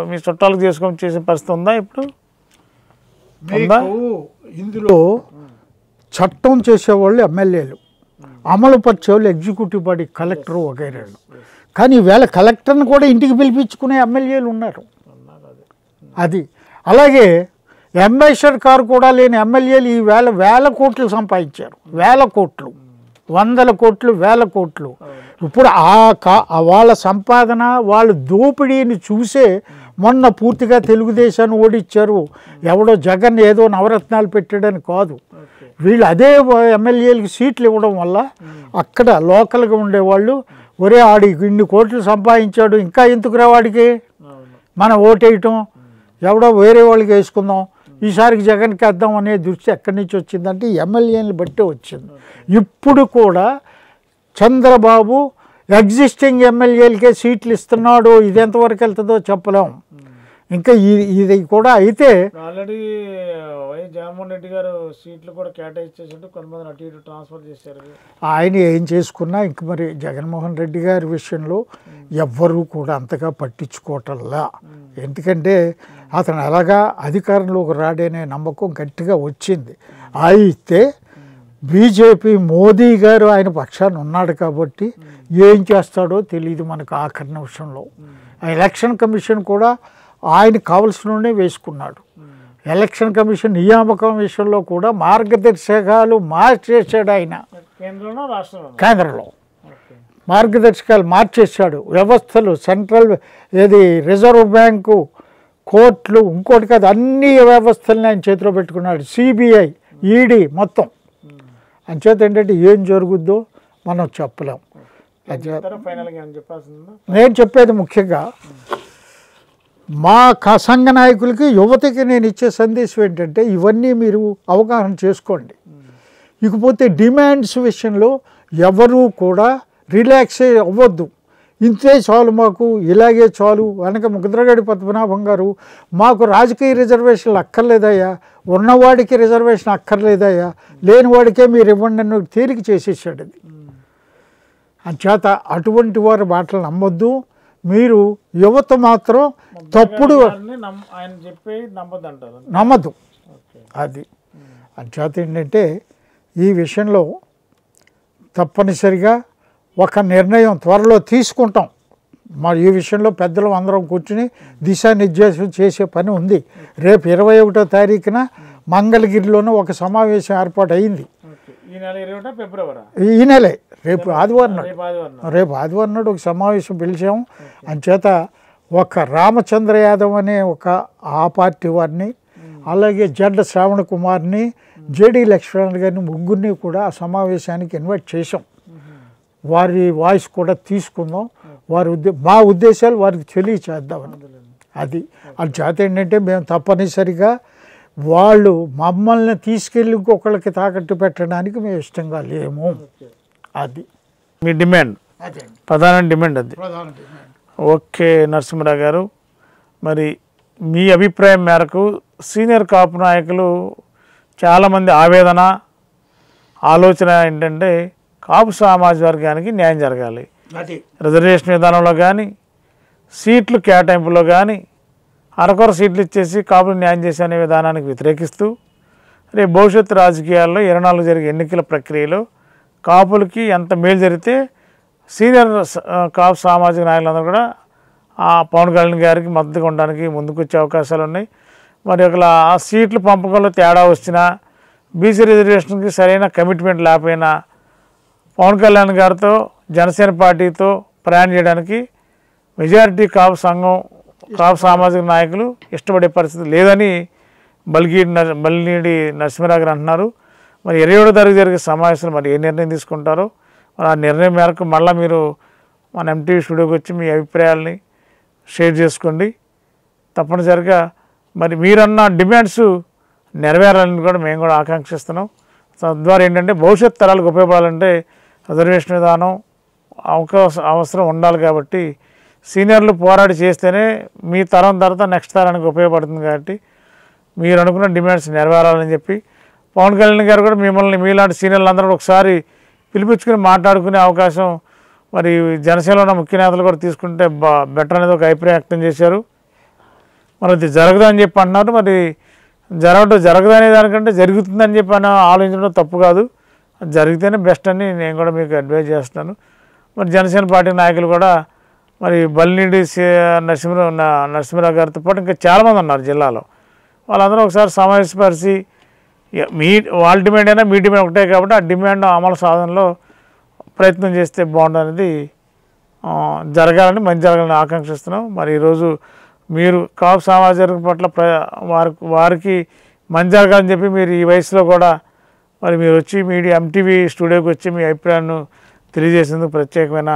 మీ చుట్టాలకు చేసుకొని చేసే పరిస్థితి ఉందా ఇప్పుడు? ఇందులో చట్టం చేసేవాళ్ళు ఎమ్మెల్యేలు, అమలు పరిచేవాళ్ళు ఎగ్జిక్యూటివ్ బాడీ కలెక్టర్ వగైరాలు. కానీ ఈవేళ కలెక్టర్ని కూడా ఇంటికి పిలిపించుకునే ఎమ్మెల్యేలు ఉన్నారు. అది అలాగే అంబాసిడర్ కారు కూడా లేని ఎమ్మెల్యేలు ఈవేళ 1000 కోట్లు సంపాదించారు. 1000 కోట్లు, 100 కోట్లు, 1000 కోట్లు. ఇప్పుడు వాళ్ళ సంపాదన, వాళ్ళ దోపిడీని చూసే మొన్న పూర్తిగా తెలుగుదేశాన్ని ఓడించారు. ఎవడో జగన్ ఏదో నవరత్నాలు పెట్టాడని కాదు, వీళ్ళు అదే ఎమ్మెల్యేలకి సీట్లు ఇవ్వడం వల్ల అక్కడ లోకల్గా ఉండేవాళ్ళు ఒరే ఆడి ఇన్ని కోట్లు సంపాదించాడు, ఇంకా ఎందుకురా వాడికి మనం ఓటేయటం, ఎవడో వేరే వాళ్ళకి వేసుకుందాం, ఈసారికి జగన్కి వేద్దాం అనే దృష్టి ఎక్కడి నుంచి వచ్చిందంటే ఎమ్మెల్యేని బట్టే వచ్చింది. ఇప్పుడు కూడా చంద్రబాబు ఎగ్జిస్టింగ్ ఎమ్మెల్యేలకే సీట్లు ఇస్తున్నాడు. ఇది ఎంతవరకు వెళ్తుందో చెప్పలేం. ఇంకా ఇది కూడా అయితే ఆల్రెడీ వైఎస్ జగన్మోహన్ రెడ్డి గారు సీట్లు కూడా కేటాయించేసి కొంతమంది అటు ఇటు ట్రాన్స్ఫర్ చేశారు. ఆయన ఏం చేసుకున్నా ఇంక మరి జగన్మోహన్ రెడ్డి గారి విషయంలో ఎవ్వరూ కూడా అంతగా పట్టించుకోవటంలా. ఎందుకంటే అతను అలాగా అధికారంలోకి రాడనే నమ్మకం గట్టిగా వచ్చింది. అయితే బీజేపీ మోదీ గారు ఆయన పక్షాన ఉన్నాడు కాబట్టి ఏం చేస్తాడో తెలియదు మనకు ఆఖరి నిమిషంలో. ఎలక్షన్ కమిషన్ కూడా ఆయన కావలసినోనే వేసుకున్నాడు. ఎలక్షన్ కమిషన్ నియామకం విషయంలో కూడా మార్గదర్శకాలు మార్చేశాడు ఆయన. కేంద్రంలో మార్గదర్శకాలు మార్చేశాడు. వ్యవస్థలు సెంట్రల్ రిజర్వ్ బ్యాంకు, కోర్టులు, ఇంకోటి కాదు అన్ని వ్యవస్థల్ని ఆయన చేతిలో పెట్టుకున్నాడు. సిబిఐ ఈడీ మొత్తం. అంచేత ఏంటంటే ఏం జరుగుద్దో మనం చెప్పలేం. నేను చెప్పేది ముఖ్యంగా మా సంఘ నాయకులకి, యువతకి నేను ఇచ్చే సందేశం ఏంటంటే ఇవన్నీ మీరు అవగాహన చేసుకోండి. ఇకపోతే డిమాండ్స్ విషయంలో ఎవరూ కూడా రిలాక్స్ అవ్వద్దు. ఇంతే చాలు, మాకు ఇలాగే చాలు. వెనక ముద్రగడి పద్మనాభం గారు మాకు రాజకీయ రిజర్వేషన్లు అక్కర్లేదయ్యా, ఉన్నవాడికి రిజర్వేషన్ అక్కర్లేదయ్యా, లేనివాడికే మీరు ఇవ్వండి అని తేలిక చేసేసాడు. అది అంచేత అటువంటి వారి మాటలు నమ్మొద్దు. మీరు యువత మాత్రం తప్పుడు నమ్మద్దు. అది అంచేత ఏంటంటే ఈ విషయంలో తప్పనిసరిగా ఒక నిర్ణయం త్వరలో తీసుకుంటాం. మరి ఈ విషయంలో పెద్దలు అందరం కూర్చుని దిశానిర్దేశం చేసే పని ఉంది. రేపు 21వ తారీఖున మంగళగిరిలోనూ ఒక సమావేశం ఏర్పాటు అయింది. ఈ నెలే రేపు ఆదివారం నాడు ఒక సమావేశం పిలిచాము. అంచేత ఒక రామచంద్ర యాదవ్ అనే ఒక ఆ పార్టీ వారిని, అలాగే జడ్డ శ్రావణ కుమార్ని, జేడి లక్ష్మణ్ గారిని, ముగ్గురిని కూడా ఆ సమావేశానికి ఇన్వైట్ చేసాం. వారి వాయిస్ కూడా తీసుకుందాం. మా ఉద్దేశాలు వారికి తెలియచేద్దామని. అది చేత ఏంటంటే మేము తప్పనిసరిగా వాళ్ళు మమ్మల్ని తీసుకెళ్ళి ఇంకొకళ్ళకి తాకట్టు పెట్టడానికి మేము ఇష్టంగా లేము. అది మీ డిమాండ్, ప్రధాన డిమాండ్ అది. ఓకే నరసింహరావు గారు, మరి మీ అభిప్రాయం మేరకు సీనియర్ కాపు నాయకులు చాలామంది ఆవేదన, ఆలోచన ఏంటంటే కాపు సామాజిక వర్గానికి న్యాయం జరగాలి. రిజర్వేషన్ విధానంలో కానీ, సీట్లు కేటాయింపులో కానీ అరకొర సీట్లు ఇచ్చేసి కాపులు న్యాయం చేసే అనే విధానానికి వ్యతిరేకిస్తూ రేపు భవిష్యత్తు రాజకీయాల్లో 24 జరిగే ఎన్నికల ప్రక్రియలో కాపులకి ఎంత మేలు జరిగితే సీనియర్ కాపు సామాజిక నాయకులందరూ కూడా ఆ పవన్ కళ్యాణ్ గారికి మద్దతుగా ఉండడానికి ముందుకు వచ్చే అవకాశాలు ఉన్నాయి. మరి ఒకవేళ ఆ సీట్లు పంపకంలో తేడా వచ్చినా, బీసీ రిజర్వేషన్కి సరైన కమిట్మెంట్ లేకపోయినా పవన్ కళ్యాణ్ గారితో జనసేన పార్టీతో ప్రయాణం చేయడానికి మెజారిటీ కాపు సంఘం, కాపు సామాజిక నాయకులు ఇష్టపడే పరిస్థితి లేదని బల్లినేడి నరసింహరావు గారు అంటున్నారు. మరి 27వ తారీఖు జరిగే సమావేశంలో మరి ఏ నిర్ణయం తీసుకుంటారో, మరి ఆ నిర్ణయం మేరకు మళ్ళీ మీరు మన ఎంటీవీ స్టూడియోకి వచ్చి మీ అభిప్రాయాలని షేర్ చేసుకోండి. తప్పనిసరిగా మరి మీరన్న డిమాండ్స్ నెరవేరాలని కూడా మేము కూడా ఆకాంక్షిస్తున్నాం. తద్వారా ఏంటంటే భవిష్యత్ తరాలకు ఉపయోగపడాలంటే రిజర్వేషన్ విధానం అవసరం ఉండాలి. కాబట్టి సీనియర్లు పోరాడి చేస్తేనే మీ తరం తర్వాత నెక్స్ట్ తరానికి ఉపయోగపడుతుంది. కాబట్టి మీరు అనుకున్న డిమాండ్స్ నెరవేరాలని చెప్పి పవన్ కళ్యాణ్ గారు కూడా మిమ్మల్ని మీలాంటి సీనియర్లు అందరూ ఒకసారి పిలిపించుకుని మాట్లాడుకునే అవకాశం మరి జనసేనలో ఉన్న ముఖ్య నేతలు కూడా తీసుకుంటే బెటర్ అనేది ఒక అభిప్రాయం వ్యక్తం చేశారు. మరి అది జరగదని చెప్పి అంటున్నారు. మరి జరగదనే దానికంటే జరుగుతుందని చెప్పి ఆలోచించడం తప్పు కాదు. జరిగితేనే బెస్ట్ అని నేను కూడా మీకు అడ్వైజ్ చేస్తున్నాను. మరి జనసేన పార్టీ నాయకులు కూడా మరి బల్లినేడి నరసింహరావు గారితో పాటు ఇంకా చాలామంది ఉన్నారు జిల్లాలో. వాళ్ళందరూ ఒకసారి సమావేశపరిచి వాళ్ళ డిమాండ్ అయినా మీ డిమాండ్ ఒకటే కాబట్టి ఆ డిమాండ్ అమలు సాధనలో ప్రయత్నం చేస్తే బాగుండనేది జరగాలని, మంచి జరగాలని ఆకాంక్షిస్తున్నాం. మరి ఈరోజు మీరు కాపు సామాజిక పట్ల వారికి మంచి జరగాలని చెప్పి మీరు ఈ వయసులో కూడా మరి మీరు వచ్చి మీడియా ఎంటీవీ స్టూడియోకి వచ్చి మీ అభిప్రాయాన్ని తెలియజేసేందుకు ప్రత్యేకమైన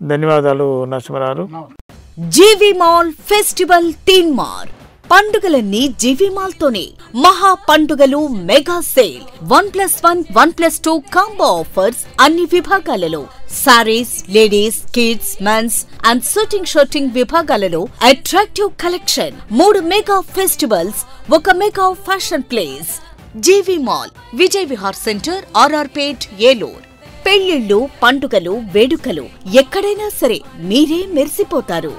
ధన్యవాదాలు నరసింహరావు. జీవి మాల్ ఫెస్టివల్ థీమ్ మార్ పండుగలన్నీ జీవి మాల్ తోనే. మహా పండుగలు మెగా సేల్ 1+1, 1+2 కాంబో ఆఫర్స్ అన్ని విభాగాలలో. Sarees, ladies, kids, mens and suiting విభాగాలలో attractive collection. 3 mega festivals, 1 mega fashion place. G V mall, Vijay Vihar centre, RR Pet, Eluru. పెళ్లిళ్లు, పండుగలు, వేడుకలు ఎక్కడైనా సరే మీరే మెరిసిపోతారు.